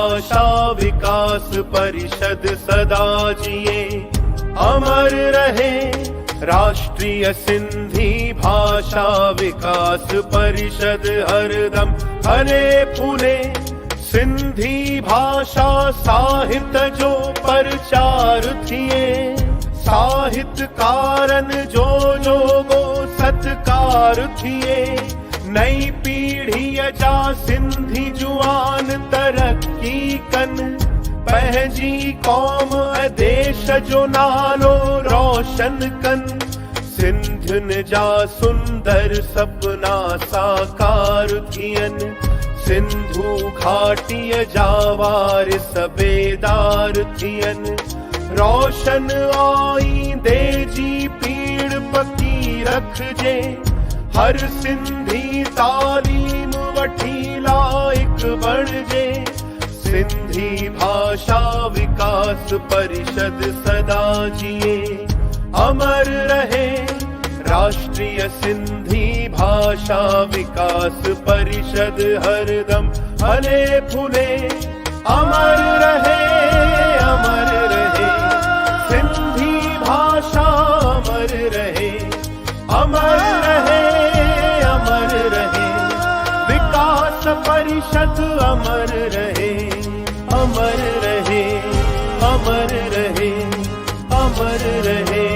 भाषा विकास परिषद सदा जिए, अमर रहे राष्ट्रीय सिंधी भाषा विकास परिषद हरदम फले फूले। सिंधी भाषा साहित्य जो प्रचार थिए, साहित्यकारन जो गो सत्कार थिए। नई पीढ़ी जा सिंधी जुआन तरक्की कन, पंहिंजी कौम देश जो नालो रोशन कन। सिंधियुनि जा सुंदर सपना साकार थियन, सिंधु घाटीअ जा वारिस बेदार थियन। रोशन आईंदे जी पीड़ पकी रखजे, हर सिंधी तालीम वठी लाइक बणजे। सिंधी भाषा विकास परिषद सदा जिए, अमर रहे राष्ट्रीय सिंधी भाषा विकास परिषद हरदम फले फूले। अमर रहे सिंधी भाषा, अमर रहे विकास परिषद अमर रहे, अमर रहे, अमर रहे, अमर रहे।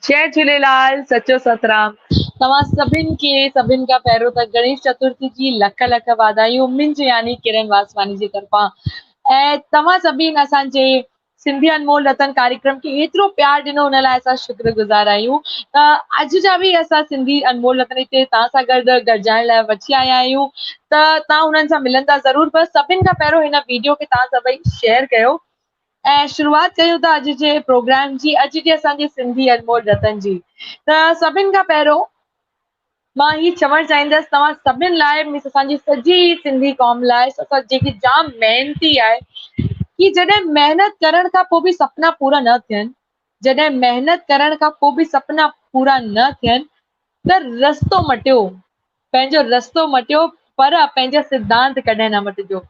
जय झूलेलाल, सचो सतराम। तव्हां सभिनि का पहिरियों त गणेश चतुर्थी जी लख लख वाधायूं मुंहिंजी यानी किरण वासवानी जी तरफ़ां। ऐं तव्हां सभिनि असांजे सिंधी अनमोल रतन कार्यक्रम खे एतिरो प्यार ॾिनो, हुन लाइ असां शुक्रगुज़ार आहियूं। अॼु जा बि असां सिंधी अनमोल रतन हिते तव्हां सां गॾु गॾिजाइण लाइ वठी आया आहियूं, त तव्हां हुननि सां मिलंदा ज़रूरु। बसि सभिनि खां पहिरियों हिन वीडियो खे तव्हां सभई शेयर कयो ऐं शुरूआत कयूं था अॼु जे प्रोग्राम जी, अॼु जे असांजे सिंधी अनमोल रतन जी। त सभिनि खां पहिरियों मां ही चवणु चाहींदसि तव्हां सभिनि लाइ, असांजी सॼी सिंधी क़ौम लाइ, जेकी जाम महिनती आहे, कि जॾहिं महिनत करण खां पोइ बि सपना पूरा न थियनि, जॾहिं महिनत करण खां पोइ बि सपना पूरा न थियनि, त रस्तो मटियो, पंहिंजो रस्तो मटियो, पर पंहिंजा सिद्धांत कॾहिं न मटिजो।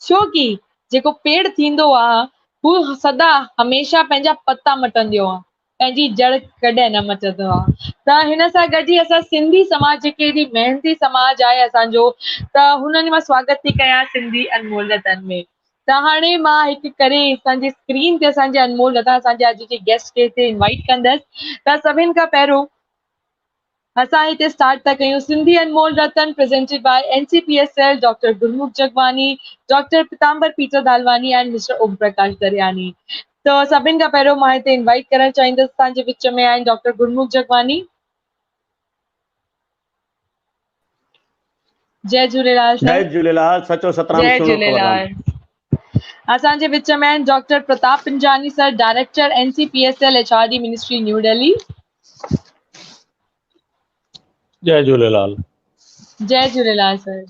छो कि जेको पेड़ थींदो आहे हू सदा हमेशह पंहिंजा पता मटंदो आहे, पंहिंजी जड़ कॾहिं न मटंदो आहे। त हिन सां गॾु ई असां सिंधी समाज, जेके हेॾी महिनती समाज आहे असांजो, त हुननि मां स्वागत थी कयां सिंधी अनमोल रतन में। त हाणे मां हिकु करे असांजी स्क्रीन ते असांजे अनमोल रतन, असांजे अॼु जे गेस्ट खे हिते इनवाइट कंदसि। त सभिनि खां पहिरियों असां हिते स्टार्ट था कयूं Sindhi Anmol Ratan presented by NCPSL, doctor Gurmukh Jagwani, doctor Pitambar Peter Dalwani and mister Om Prakash Dariyani. तो सभिनि खां पहिरियों मां हिते इनवाइट करणु चाहींदसि, असांजे विच में आहिनि डॉक्टर गुरमुख जगवानी। जय झूलेलाल सर। जय झूलेलाल, सचो सतराम। जय झूलेलाल। असांजे विच में आहिनि doctor Pratap Pinjani sir, director NCPSL HRD ministry new Delhi. जय झूलेलाल। जय झूलेलाल सर।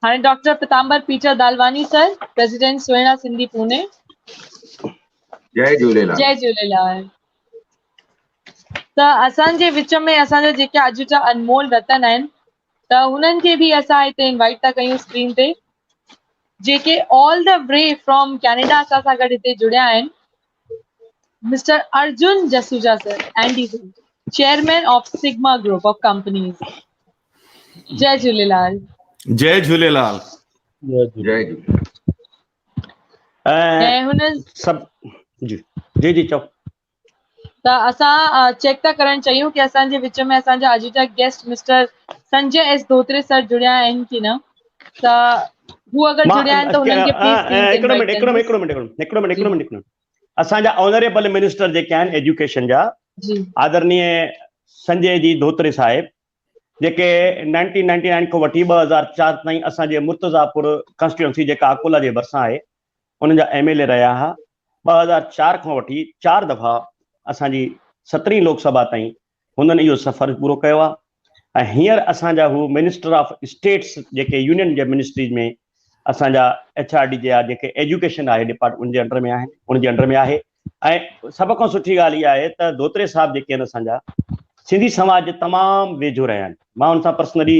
हाणे doctor Pitambar Peter दालवानी sir, president सुहिणा सिंधी पुणे। जय झूलेलाल। जय झूलेलाल। त असांजे विच में असांजा जेके अॼु जा अनमोल रतन आहिनि, त हुननि खे बि असां हिते इनवाइट था कयूं स्क्रीन ते, जेके all the way from Canada असां सां गॾु हिते जुड़िया आहिनि। Mister Arjun Jasuja sir, Andy sir, chairman of Sigma group of companies. जय झूलेलाल। जय झूलेलाल। जय झूलेलाल। ऐं हुन सब जी जी जी चओ। त असां चेक था करणु चाहियूं कि असांजे विच में असांजा अॼु जा guest mister Sanjay S Dhotre sir जुड़िया आहिनि कि न। त हू अगरि जुड़िया आहिनि त हुननि खे प्लीज हिकिड़ो मिनट। असांजा ऑनरेबल मिनिस्टर जेके आहिनि एजुकेशन जा, आदरणीय संजय जी धोत्रे साहिब, जेके 1999 खां वठी 2004 ताईं असांजे मुर्तज़ापुर कॉन्स्टिट्यूंसी जेका अकोला जे भरिसां आहे उन्हनि जा MLA रहिया हुआ। 2004 खां वठी 4 दफ़ा असांजी 17वीं लोकसभा ताईं हुननि इहो सफ़र पूरो कयो आहे। हींअर असांजा हू मिनिस्टर ऑफ स्टेट्स जेके यूनियन जे मिनिस्ट्रीज में असांजा HRD जा जेके एजुकेशन आहे डिपार्टमेंट उनजे अंडर में आहे ऐं सभ खां सुठी ॻाल्हि इहा आहे त धोत्रे साहब जेके आहिनि असांजा सिंधी समाज जे तमामु वेझो रहिया आहिनि। मां हुन सां पर्सनली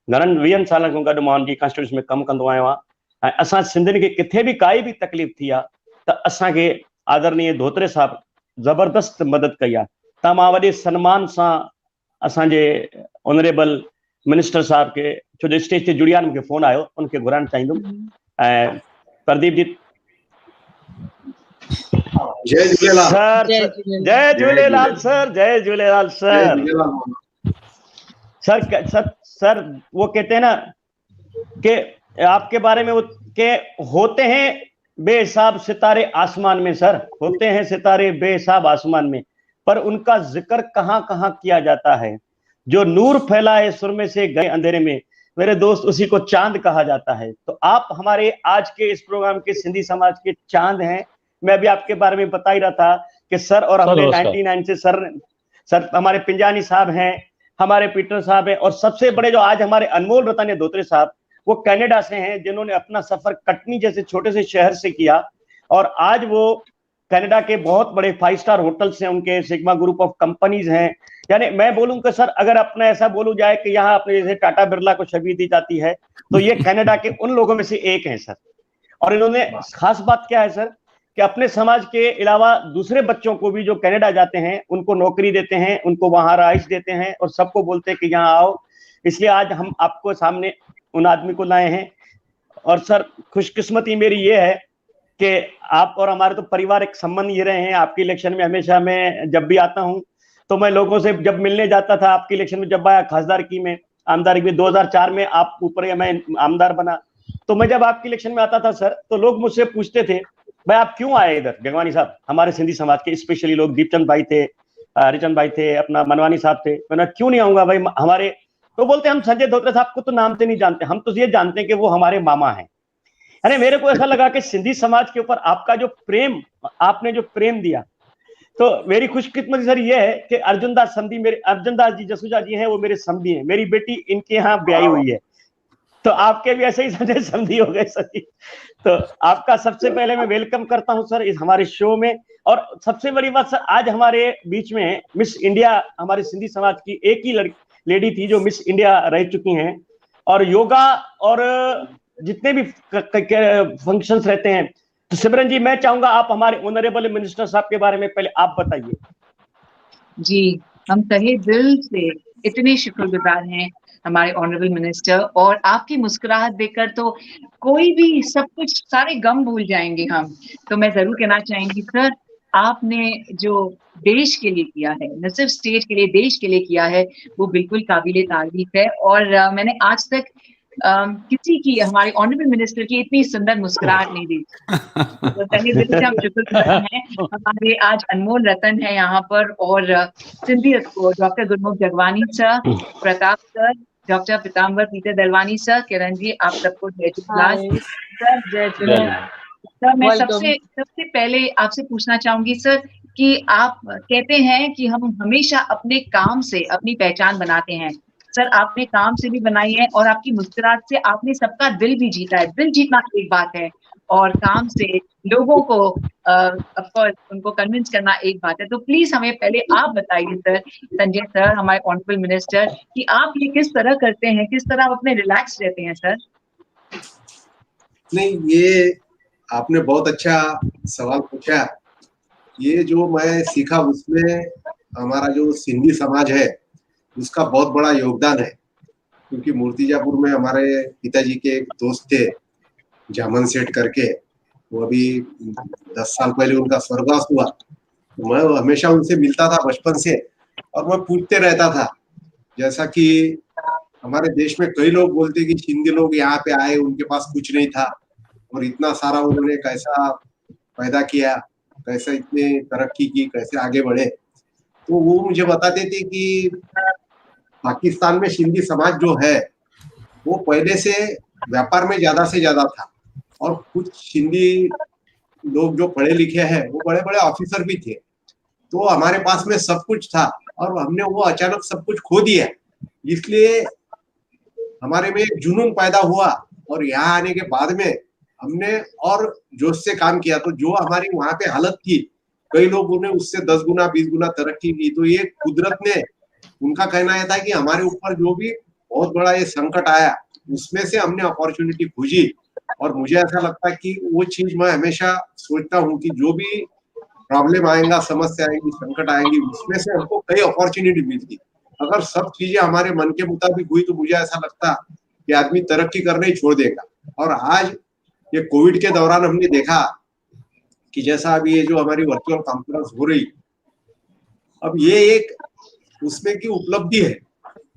घणनि 20 सालनि खां गॾु मां हुनजी कॉन्स्टिट्यूशन में कमु कंदो आहियो आहियां ऐं असां सिंधियुनि खे किथे बि काई बि तकलीफ़ थी आहे त असांखे आदरणीय धोत्रे साहब ज़बरदस्त मदद कई आहे। त मां वॾे सन्मान सां असांजे ऑनरेबल मिनिस्टर साहब के छो जो स्टेज ते जुड़िया मूंखे फोन आयो उनखे घुराइणु चाहींदुमि ऐं प्रदीप जी जय झूलेलाल सर। जय झूलेलाल सर। जय झूलेलाल सर। सर वो कहते हैं ना कि आपके बारे में वो के होते हैं बेहिसाब सितारे आसमान में सर, होते हैं सितारे बेहिसाब आसमान में, पर उनका जिक्र कहाँ कहाँ किया जाता है। जो नूर फैलाए सुरमे से गए अंधेरे में, मेरे दोस्त उसी को चांद कहा जाता है। तो आप हमारे आज के इस प्रोग्राम के सिंधी समाज के चांद हैं। मैं अभी आपके बारे में बता ही रहा था कि सर और हमने 99 से सर हमारे पिंजानी साहब हैं, हमारे पीटर साहब हैं और सबसे बड़े जो आज हमारे अनमोल रतन धोत्रे साहब वो कनाडा से हैं, जिन्होंने अपना सफर कटनी जैसे छोटे से शहर से किया और आज वो कनाडा के बहुत बड़े 5 स्टार होटल्स हैं, उनके सिग्मा ग्रुप ऑफ कंपनीज हैं। यानी मैं बोलूं कि सर अगर अपना ऐसा बोलूं जाए कि यहाँ अपने जैसे टाटा बिरला को छवि दी जाती है तो ये कनाडा के उन लोगों में से एक हैं सर। और इन्होंने खास बात क्या है सर कि अपने समाज के अलावा दूसरे बच्चों को भी जो कनाडा जाते हैं उनको नौकरी देते हैं, उनको वहां रहाइश देते हैं और सबको बोलते हैं कि यहाँ आओ। इसलिए आज हम आपको सामने उन आदमी को लाए हैं। और सर खुशकिस्मती मेरी ये है कि आप और हमारे तो पारिवारिक संबंध ये रहे हैं। आपके इलेक्शन में हमेशा मैं जब भी आता हूँ तो मैं लोगों से जब मिलने जाता था, आपके इलेक्शन में जब आया खासदारकी में आमदारकी में 2004 में आप ऊपर या मैं आमदार बना, तो मैं जब आपके इलेक्शन में आता था सर तो लोग मुझसे पूछते थे भाई आप क्यों आए इधर जगवानी साहब। हमारे सिंधी समाज के स्पेशली लोग दीपचंद भाई थे, हरिचंद भाई थे, अपना मनवानी साहब थे। मैंने क्यों नहीं आऊंगा भाई हमारे, तो बोलते हम संजय धोत्रे साहब को तो नाम से नहीं जानते, हम तो ये जानते हैं कि वो हमारे मामा हैं। अरे मेरे को ऐसा लगा कि सिंधी समाज के ऊपर आपका जो प्रेम, आपने जो प्रेम दिया, तो मेरी खुशकिस्मती सर ये है कि अर्जुनदास समधी, मेरे अर्जुनदास जी जसूजा जी हैं, वो मेरे समधी हैं। मेरी बेटी इनके यहाँ ब्याही हुई है, तो आपके भी ऐसे ही संजय समधी हो गए सर। तो आपका सबसे पहले मैं वेलकम करता हूं सर इस हमारे शो में। और सबसे बड़ी बात सर, आज हमारे बीच में मिस इंडिया हमारे सिंधी समाज की एक ही लेडी थी जो मिस इंडिया रह चुकी हैं। और योगा और जितने भी फंक्शंस रहते हैं, तो सिमरन जी मैं चाहूंगा आप हमारे ऑनरेबल मिनिस्टर साहब के बारे में पहले आप बताइए। जी, हम तहे दिल से इतने शुक्रगुजार हैं हमारे ऑनरेबल मिनिस्टर, और आपकी मुस्कुराहट देखकर तो कोई भी सब कुछ सारे गम भूल जाएंगे हम। तो मैं जरूर कहना चाहेंगी सर, आपने जो देश के लिए किया है, न सिर्फ स्टेट के लिए, देश के लिए किया है, वो बिल्कुल काबिले तारीफ है। और मैंने आज तक किसी की, हमारे ऑनरेबल मिनिस्टर की इतनी सुंदर मुस्कुराहट नहीं दी। तो तहे दिल से हम शुक्रगुजार हैं। हमारे आज अनमोल रतन है यहाँ पर, और सिंधियत को doctor Gurmukh Jagwani sir, Pratap sir, doctor Pitambar Peter Dalwani sir, Kiran ji, आप सबको जय झूलेलाल सर। मैं सबसे पहले आपसे पूछना चाहूंगी सर कि आप कहते हैं कि हम हमेशा अपने काम से अपनी पहचान बनाते हैं। सर आपने काम से भी बनाई है और आपकी मुस्कुराहट से आपने सबका दिल भी जीता है। दिल जीतना एक बात है और काम से लोगों को ऑफ कोर्स उनको कन्विंस करना एक बात है। तो प्लीज हमें पहले आप बताइए सर, संजय सर, हमारे ऑनरेबल मिनिस्टर, कि आप ये किस तरह करते हैं, किस तरह आप अपने रिलैक्स रहते हैं सर। नहीं, ये आपने बहुत अच्छा सवाल पूछा। ये जो मैं सीखा उसमें हमारा जो सिंधी समाज है उसका बहुत बड़ा योगदान है, क्योंकि मूर्तिजापुर में हमारे पिताजी के एक दोस्त थे जामन सेठ करके, वो अभी 10 साल पहले उनका स्वर्गवास हुआ। तो मैं हमेशा उनसे मिलता था बचपन से और मैं पूछते रहता था, जैसा कि हमारे देश में कई लोग बोलते कि सिंधी लोग यहाँ पे आए, उनके पास कुछ नहीं था और इतना सारा उन्होंने कैसा पैदा किया, कैसे इतने तरक्की की, कैसे आगे बढ़े। तो वो मुझे बताते थे कि पाकिस्तान में सिंधी समाज जो है वो पहले से व्यापार में ज्यादा से ज्यादा था, और कुछ सिंधी लोग जो पढ़े लिखे हैं वो बड़े बड़े ऑफिसर भी थे। तो हमारे पास में सब कुछ था और हमने वो अचानक सब कुछ खो दिया। इसलिए हमारे में एक जुनून पैदा हुआ और यहाँ आने के बाद में हमने और जोश से काम किया। तो जो हमारी वहां पे हालत थी, कई लोगों ने उससे 10 गुना 20 गुना तरक्की की। तो ये कुदरत ने, उनका कहना यह था कि हमारे ऊपर जो भी बहुत बड़ा ये संकट आया उसमें से हमने अपॉर्चुनिटी खोजी। और मुझे ऐसा लगता है कि वो चीज मैं हमेशा सोचता हूँ कि जो भी प्रॉब्लम आएगा, समस्या आएगी, संकट आएंगी, उसमें से हमको कई अपॉर्चुनिटी मिलती। अगर सब चीजें हमारे मन के मुताबिक हुई तो मुझे ऐसा लगता कि आदमी तरक्की करना ही छोड़ देगा। और आज ये कोविड के दौरान हमने देखा कि जैसा अभी ये जो हमारी वर्चुअल कॉन्फ्रेंस हो रही, अब ये एक उसमें की उपलब्धि है,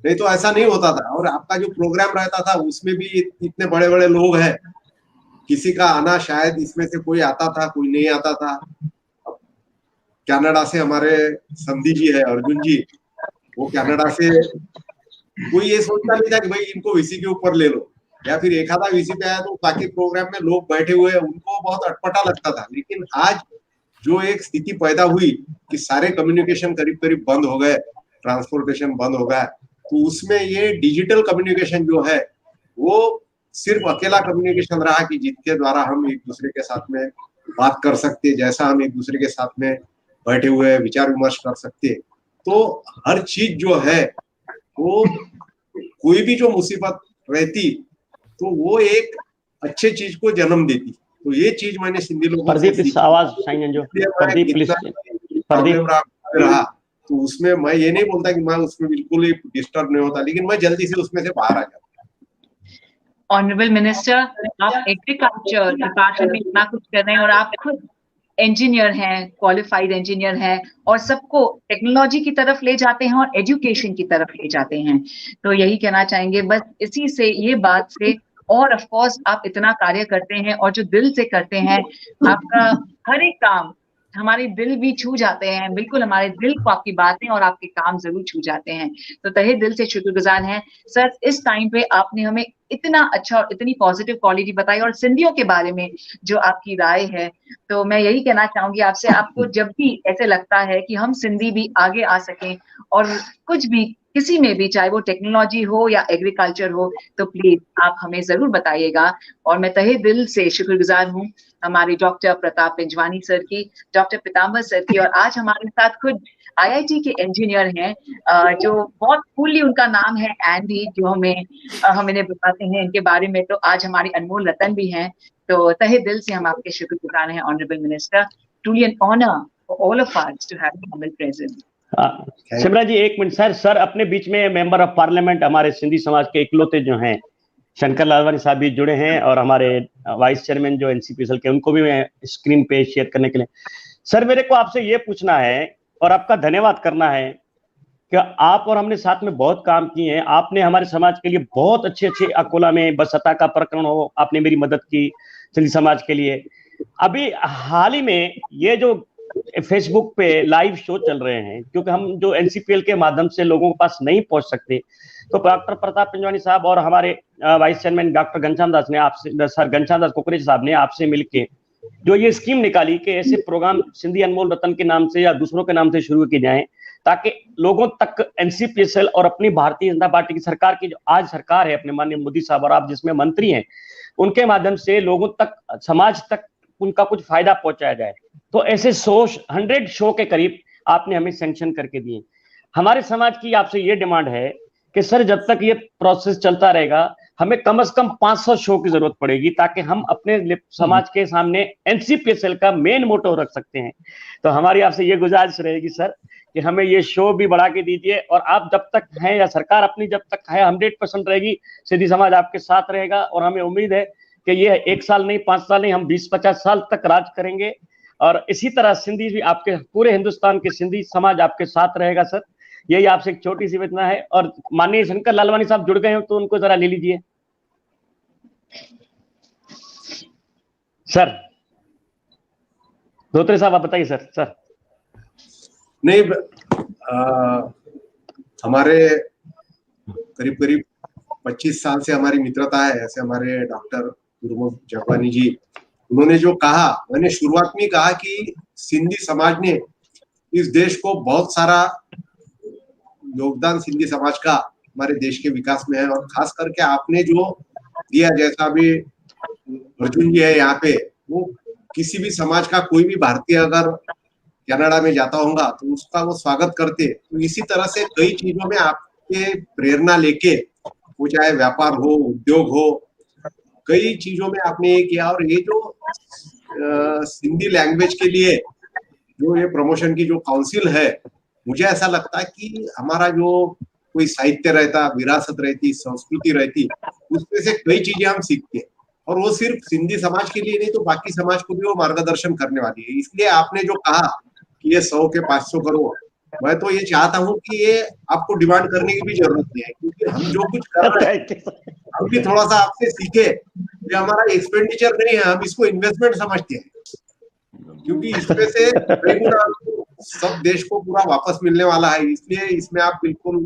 नहीं तो ऐसा नहीं होता था। और आपका जो प्रोग्राम रहता था उसमें भी इतने बड़े बड़े लोग हैं, किसी का आना शायद इसमें से कोई आता था, कोई नहीं आता था। कनाडा से हमारे संधि जी है, अर्जुन जी, वो कनाडा से, कोई ये सोचता नहीं था कि भाई इनको वीसी के ऊपर ले लो, या फिर एक आधा वीसी पे आया तो बाकी प्रोग्राम में लोग बैठे हुए हैं, उनको बहुत अटपटा लगता था। लेकिन आज जो एक स्थिति पैदा हुई कि सारे कम्युनिकेशन करीब करीब बंद हो गए, ट्रांसपोर्टेशन बंद हो गया, तो उसमें ये डिजिटल कम्युनिकेशन जो है वो सिर्फ अकेला कम्युनिकेशन रहा कि जिसके द्वारा हम एक दूसरे के साथ में बात कर सकते, जैसा हम एक दूसरे के साथ में बैठे हुए विचार विमर्श कर सकते। तो हर चीज जो है वो, कोई भी जो मुसीबत रहती तो वो एक अच्छे चीज को जन्म देती। तो ये चीज मैंने सिंधी लोगों से सीखी। रहा तो उसमें मैं ये नहीं बोलता कि मैं उसमें बिल्कुल ही डिस्टर्ब नहीं होता, लेकिन मैं जल्दी से उसमें से बाहर आ जाता। ऑनरेबल मिनिस्टर, आप एग्रीकल्चर डिपार्टमेंट में इतना कुछ कर रहे हैं और आप खुद इंजीनियर हैं, क्वालिफाइड इंजीनियर हैं, और सबको टेक्नोलॉजी की तरफ ले जाते हैं और एजुकेशन की तरफ ले जाते हैं। तो यही कहना चाहेंगे बस इसी से, ये बात से, और ऑफ कोर्स आप इतना कार्य करते हैं और जो दिल से करते हैं, आपका हर एक काम हमारे दिल भी छू जाते हैं। बिल्कुल हमारे दिल को आपकी बातें और आपके काम जरूर छू जाते हैं। तो तहे दिल से शुक्रगुजार हैं सर, इस टाइम पे आपने हमें इतना अच्छा और इतनी पॉजिटिव क्वालिटी बताई और सिंधियों के बारे में जो आपकी राय है। तो मैं यही कहना चाहूंगी आपसे, आपको जब भी ऐसे लगता है कि हम सिंधी भी आगे आ सकें और कुछ भी किसी में भी, चाहे वो टेक्नोलॉजी हो या एग्रीकल्चर हो, तो प्लीज आप हमें जरूर बताइएगा। और मैं तहे दिल से शुक्रगुजार हूँ हमारे डॉक्टर प्रताप पिंजवानी सर की, डॉक्टर पीताम्बर सर की, और आज हमारे साथ खुद IIT के इंजीनियर हैं, जो बहुत फुल्ली उनका नाम है एंडी, जो हमें बताते हैं इनके बारे में। तो आज हमारे अनमोल रतन भी हैं। तो तहे दिल से हम आपके शुक्रगुजार हैं honourable minister. Truly an honour for all of us to have you हमें प्रेजेंट। सिमरा जी एक मिनट सर अपने बीच में मेंबर ऑफ पार्लियामेंट हमारे सिंधी समाज के इकलौते जो हैं शंकर लालवानी साहब भी जुड़े हैं, और हमारे वाइस चेयरमैन जो NCPSL के, उनको भी मैं स्क्रीन पे शेयर करने के लिए। सर मेरे को आपसे ये पूछना है और आपका धन्यवाद करना है कि आप और हमने साथ में बहुत काम किए हैं। आपने हमारे समाज के लिए बहुत अच्छे अकोला में बसता का प्रकरण हो, आपने मेरी मदद की सिंधी समाज के लिए। अभी हाल ही में ये जो फेसबुक पे लाइव शो चल रहे हैं, क्योंकि हम जो NCPL के माध्यम से लोगों के पास नहीं पहुंच सकते, तो डॉक्टर प्रताप पिंजवानी साहब और हमारे vice chairman doctor Ghanshyam Das ने आपसे, सर घनश्याम दास कुकरेजा साहब ने आपसे मिलके जो ये स्कीम निकाली कि ऐसे प्रोग्राम सिंधी अनमोल रतन के नाम से या दूसरों के नाम से शुरू किए जाएं, ताकि लोगों तक NCPSL और अपनी भारतीय जनता पार्टी की सरकार की जो आज सरकार है, अपने माननीय मोदी साहब और आप जिसमें मंत्री हैं, उनके माध्यम से लोगों तक, समाज तक उनका कुछ फायदा पहुंचाया जाए। तो ऐसे 100 शो के करीब आपने हमें सैंक्शन करके दिए। हमारे समाज की आपसे ये डिमांड है कि सर जब तक ये प्रोसेस चलता रहेगा, हमें कम से कम 500 शो की जरूरत पड़ेगी, ताकि हम अपने समाज के सामने NCPSL का मेन मोटो रख सकते हैं। तो हमारी आपसे ये गुजारिश रहेगी सर कि हमें ये शो भी बढ़ा के दीजिए, और आप जब तक हैं या सरकार अपनी जब तक है 100% रहेगी, सिंधी समाज आपके साथ रहेगा। और हमें उम्मीद है कि ये 1 साल नहीं, 5 साल नहीं, हम 20-50 साल तक राज करेंगे, और इसी तरह सिंधी भी आपके, पूरे हिंदुस्तान के सिंधी समाज आपके साथ रहेगा सर। यही आपसे एक छोटी सी विनती है। और माननीय शंकर लालवानी साहब जुड़ गए हो तो उनको जरा ले लीजिए सर। धोत्रे साहब आप बताइए सर। नहीं, हमारे करीब करीब 25 साल से हमारी मित्रता है। ऐसे हमारे डॉक्टर गुरुमुख जापानी जी, उन्होंने जो कहा, मैंने शुरुआत में कहा कि सिंधी समाज ने इस देश को बहुत सारा योगदान सिंधी समाज का हमारे देश के विकास में है। और खास करके आपने जो दिया, जैसा अभी अर्जुन जी है यहाँ पे, वो किसी भी समाज का कोई भी भारतीय अगर कनाडा में जाता होगा तो उसका वो स्वागत करते। तो इसी तरह से कई चीजों में आपके प्रेरणा लेके, वो चाहे व्यापार हो, उद्योग हो, कई चीजों में आपने ये किया। और ये जो सिंधी लैंग्वेज के लिए जो ये प्रमोशन की जो काउंसिल है, मुझे ऐसा लगता है कि हमारा जो कोई साहित्य रहता, विरासत रहती, संस्कृति रहती, उसमें से कई चीजें हम सीखते हैं। और वो सिर्फ सिंधी समाज के लिए नहीं, तो बाकी समाज को भी वो मार्गदर्शन करने वाली है। इसलिए आपने जो कहा कि ये 100 के 500 करोड़, मैं तो ये चाहता हूँ कि ये आपको डिमांड करने की भी जरूरत नहीं है, क्योंकि हम जो कुछ कर रहे हैं हम भी थोड़ा सा आपसे सीखे। ये हमारा एक्सपेंडिचर नहीं है, हम इसको इन्वेस्टमेंट समझते हैं, क्योंकि इसमें से कई गुना सब देश को पूरा वापस मिलने वाला है। इसलिए इसमें आप बिल्कुल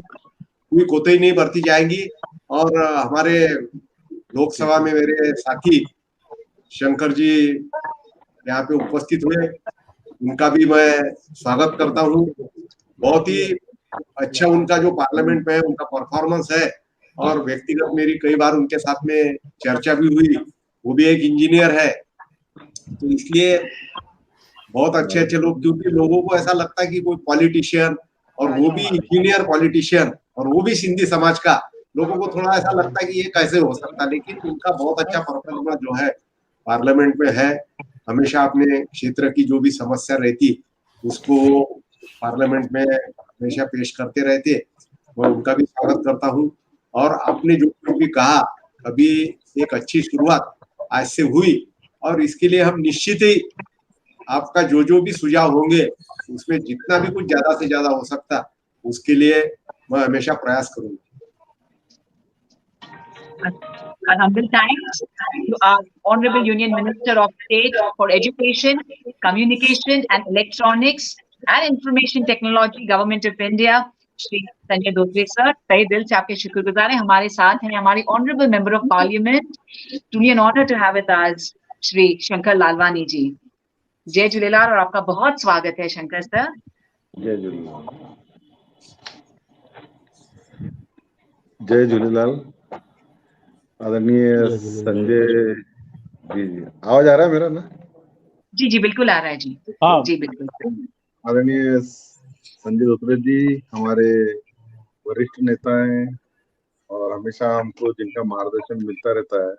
कोई कोताही नहीं बरती जाएगी। और हमारे लोकसभा में मेरे साथी शंकर जी यहाँ पे उपस्थित हुए, उनका भी मैं स्वागत करता हूँ। बहुत ही अच्छा उनका जो पार्लियामेंट में उनका परफॉर्मेंस है, और व्यक्तिगत मेरी कई बार उनके साथ में चर्चा भी हुई। वो भी एक इंजीनियर है, तो इसलिए बहुत अच्छे अच्छे लोग, क्योंकि लोगों को ऐसा लगता है कि कोई पॉलिटिशियन, और वो भी इंजीनियर पॉलिटिशियन, और वो भी सिंधी समाज का, लोगों को थोड़ा ऐसा लगता है कि ये कैसे हो सकता है। लेकिन उनका बहुत अच्छा परफॉर्मेंस जो है पार्लियामेंट में है। हमेशा अपने क्षेत्र की जो भी समस्या रहती उसको पार्लियामेंट में हमेशा पेश करते रहते। मैं उनका भी स्वागत करता हूँ। और आपने जो भी कहा, अभी एक अच्छी शुरुआत आज से हुई, और इसके लिए हम निश्चित ही आपका जो भी सुझाव होंगे, उसमें जितना भी कुछ ज्यादा से ज्यादा हो सकता, उसके लिए मैं हमेशा प्रयास करूंगा। Humble thanks to our Honorable Union Minister of State for Education, Communication and Electronics and Information Technology, Government of India, Shri Sanjay Dhotre sir. तहे दिल से आपके शुक्रगुजार हैं। हमारे साथ हैं हमारे Honorable Member of Parliament, truly an honor to have with us, Shri Shankar Lalwani जी। जय झूलेलाल और आपका बहुत स्वागत है शंकर सर। जय झूलेलाल। जय झूलेलाल। आदरणीय संजय जी, आवाज आ रहा है मेरा ना? जी जी बिल्कुल आ रहा है जी। जी बिल्कुल। आदरणीय संजय धोत्रे जी हमारे वरिष्ठ नेता हैं, और हमेशा हमको जिनका मार्गदर्शन मिलता रहता है,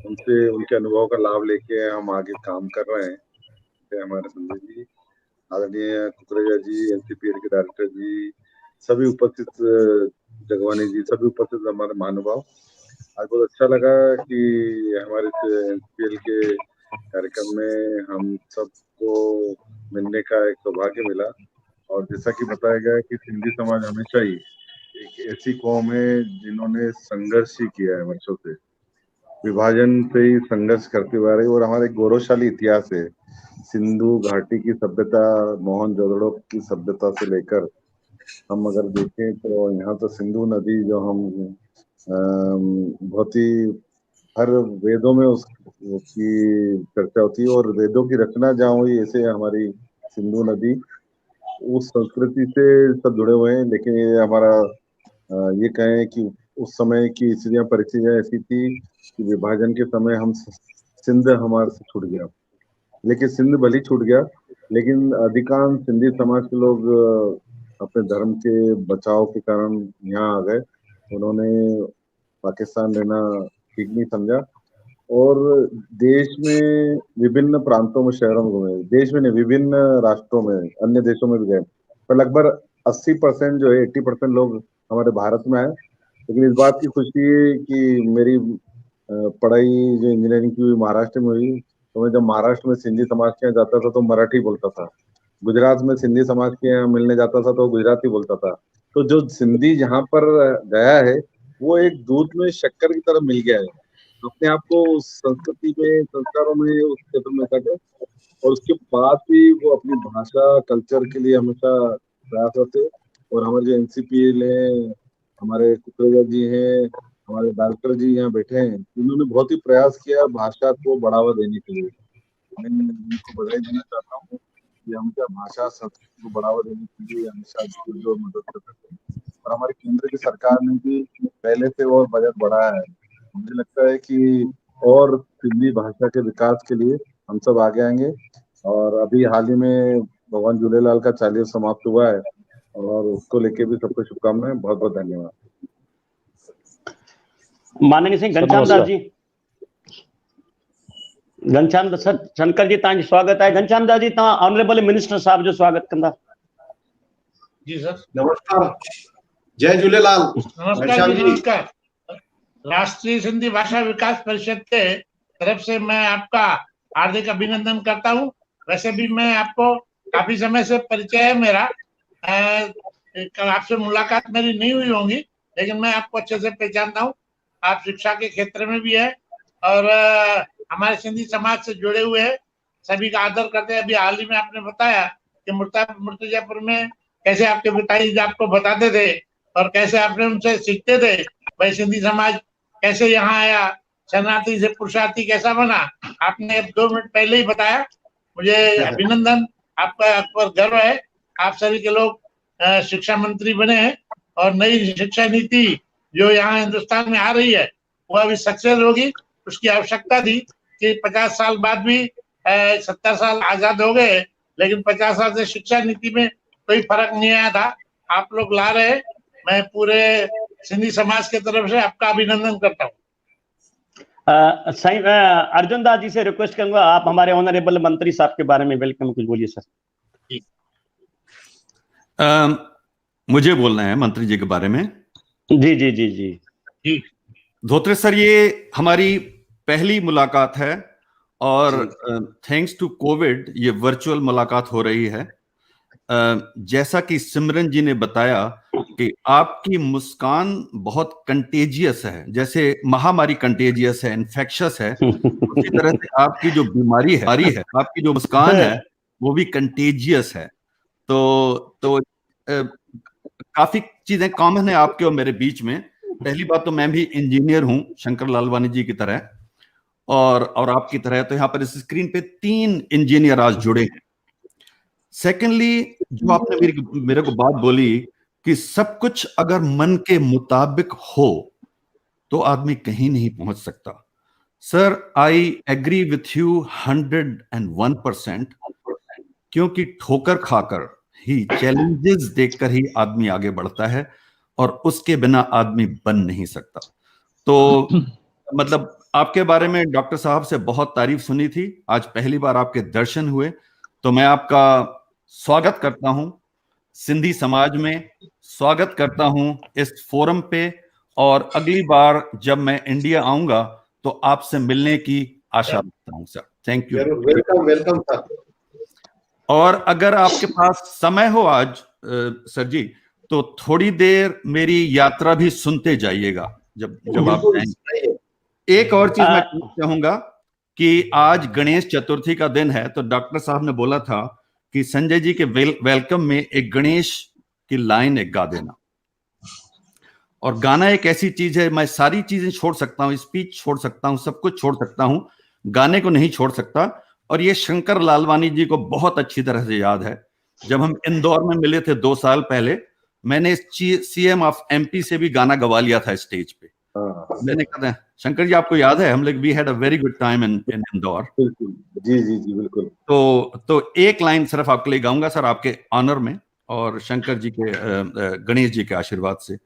उनसे उनके अनुभव का लाभ लेके हम आगे काम कर रहे हैं। हमारे संजय जी, आदरणीय कुकरेजा जी, एनसीपीएल के डायरेक्टर जी, सभी उपस्थित, जगवानी जी, सभी उपस्थित हमारे महानुभाव, आज बहुत अच्छा लगा कि हमारे एनसीपीएल के कार्यक्रम में हम सबको मिलने का एक सौभाग्य मिला। और जैसा कि बताया गया कि सिंधी समाज हमेशा ही एक ऐसी कौम है जिन्होंने संघर्ष ही किया है वर्षों से, विभाजन से ही संघर्ष करते हुए आ रही, और हमारे गौरवशाली इतिहास है। सिंधु घाटी की सभ्यता, मोहनजोदड़ो की सभ्यता से लेकर हम अगर देखें तो यहाँ तो सिंधु नदी जो हम बहुत ही हर वेदों में उसकी चर्चा होती है, और वेदों की रचना जहाँ हुई, ऐसे हमारी सिंधु नदी उस संस्कृति से सब जुड़े हुए हैं। लेकिन ये हमारा ये कहें कि उस समय की स्थितियां, परिस्थितियां ऐसी थी कि विभाजन के समय हम सिंध हमारे से छूट गया। लेकिन सिंध भले छूट गया, लेकिन अधिकांश सिंधी समाज के लोग अपने धर्म के बचाव के कारण यहाँ आ गए। उन्होंने पाकिस्तान रहना ठीक नहीं समझा, और देश में विभिन्न प्रांतों में, शहरों में घूमे, देश में नहीं, विभिन्न राष्ट्रों में, अन्य देशों में भी गए। पर लगभग 80% जो है, 80% लोग हमारे भारत में आए। लेकिन इस बात की खुशी है कि मेरी पढ़ाई जो इंजीनियरिंग की हुई महाराष्ट्र में हुई, तो मैं जब महाराष्ट्र में सिंधी समाज के यहाँ जाता था तो मराठी बोलता था, गुजरात में सिंधी समाज के यहाँ मिलने जाता था तो गुजराती बोलता था। तो जो सिंधी जहाँ पर गया है वो एक दूध में शक्कर की तरह मिल गया है, अपने आप को उस संस्कृति में, संस्कारों में, उस क्षेत्र में सके, और उसके बाद भी वो अपनी भाषा, कल्चर के लिए हमेशा प्रयासरत है। और हमारे जो एनसीपीएल है, हमारे कुकरेजा जी हैं, हमारे डायरेक्टर जी यहाँ बैठे हैं, इन्होंने बहुत ही प्रयास किया भाषा को बढ़ावा देने के लिए। मैं उनको बधाई देना चाहता हूँ कि हमेशा भाषा, संस्कृति को बढ़ावा देने के लिए हमेशा जो मदद कर सकते हैं। और हमारी केंद्र की सरकार ने भी पहले से और बजट बढ़ाया है। मुझे लगता है कि और सिंधी भाषा के विकास के लिए हम सब आगे आएंगे। और अभी हाल ही में भगवान झूलेलाल का 40 समाप्त हुआ है और उसको लेके भी सबको शुभकामनाएं। बहुत बहुत धन्यवाद। माननीय सिंह घनश्याम दास जी, घनश्याम दास शंकर जी तव्हांजो स्वागत है। घनश्याम दास जी तव्हां ऑनरेबल मिनिस्टर साहब जो स्वागत कंदा। जी सर नमस्कार, जय झूलेलाल। नमस्कार जी, नमस्कार। राष्ट्रीय सिंधी भाषा विकास परिषद के तरफ से मैं आपका हार्दिक अभिनंदन करता हूं। वैसे भी मैं आपको काफी समय से परिचय है मेरा, आपसे मुलाकात मेरी नहीं हुई होंगी, लेकिन मैं आपको अच्छे से पहचानता हूं। आप शिक्षा के क्षेत्र में भी है और हमारे सिंधी समाज से जुड़े हुए हैं, सभी का आदर करते हैं। अभी हाल ही में आपने बताया कि मुर्तजापुर में कैसे आपके पिताजी आपको बताते थे और कैसे आपने उनसे सीखते थे भाई सिंधी समाज कैसे यहाँ आया, शरणार्थी से पुरुषार्थी कैसा बना। आपने 2 मिनट पहले ही बताया। मुझे अभिनंदन, आपका आप पर गर्व है। आप सभी के लोग शिक्षा मंत्री बने हैं और नई शिक्षा नीति जो यहाँ हिंदुस्तान में आ रही है वो अभी सक्सेस होगी। उसकी आवश्यकता थी कि 50 साल बाद भी 70 साल आजाद हो गए, लेकिन 50 साल से शिक्षा नीति में कोई फर्क नहीं आया था। आप लोग ला रहे। मैं पूरे सिंधी समाज के तरफ से आपका अभिनंदन करता हूँ। अर्जुन दास जी से रिक्वेस्ट करूंगा, आप हमारे ऑनरेबल मंत्री साहब के बारे में वेलकम कुछ बोलिए सर। मुझे बोलना है मंत्री जी के बारे में। जी जी जी जी जी धोत्रे सर, ये हमारी पहली मुलाकात है और थैंक्स टू कोविड ये वर्चुअल मुलाकात हो रही है। जैसा कि सिमरन जी ने बताया कि आपकी मुस्कान बहुत कंटेजियस है, जैसे महामारी कंटेजियस है, इन्फेक्शस है, उसी तरह से आपकी जो बीमारी है, आपकी जो मुस्कान है वो भी कंटेजियस है। तो काफी चीजें कॉमन है आपके और मेरे बीच में। पहली बात तो मैं भी इंजीनियर हूं शंकर लालवानी जी की तरह और आपकी तरह। तो यहाँ पर इस स्क्रीन पे 3 इंजीनियर आज जुड़े हैं। सेकेंडली, जो आपने मेरे को बात बोली कि सब कुछ अगर मन के मुताबिक हो तो आदमी कहीं नहीं पहुंच सकता। Sir, I agree with you 101%, क्योंकि ठोकर खाकर ही, चैलेंजेस देखकर ही आदमी आगे बढ़ता है और उसके बिना आदमी बन नहीं सकता। तो मतलब आपके बारे में डॉक्टर साहब से बहुत तारीफ सुनी थी, आज पहली बार आपके दर्शन हुए, तो मैं आपका स्वागत करता हूं सिंधी समाज में, स्वागत करता हूं इस फोरम पे, और अगली बार जब मैं इंडिया आऊंगा तो आपसे मिलने की आशा रखता हूं sir. Thank you. Welcome welcome sir. और अगर आपके पास समय हो आज सर जी, तो थोड़ी देर मेरी यात्रा भी सुनते जाइएगा जब आप जाएंगे। एक और चीज मैं चाहूंगा कि आज गणेश चतुर्थी का दिन है, तो डॉक्टर साहब ने बोला था कि संजय जी के वेलकम में एक गणेश की लाइन एक गा देना। और गाना एक ऐसी चीज है, मैं सारी चीजें छोड़ सकता हूँ, स्पीच छोड़ सकता हूँ, सब कुछ छोड़ सकता हूँ, गाने को नहीं छोड़ सकता। और ये शंकर लालवानी जी को बहुत अच्छी तरह से याद है, जब हम इंदौर में मिले थे 2 साल पहले, मैंने सीएम ऑफ एमपी से भी गाना गवा लिया था स्टेज पे। मैंने कहा शंकर जी आपको याद है, हम लोग we had a very good time in Indore. जी जी जी बिल्कुल। तो एक लाइन सिर्फ आपके लिए गाऊंगा सर, आपके ऑनर में और शंकर जी के गणेश जी के आशीर्वाद से।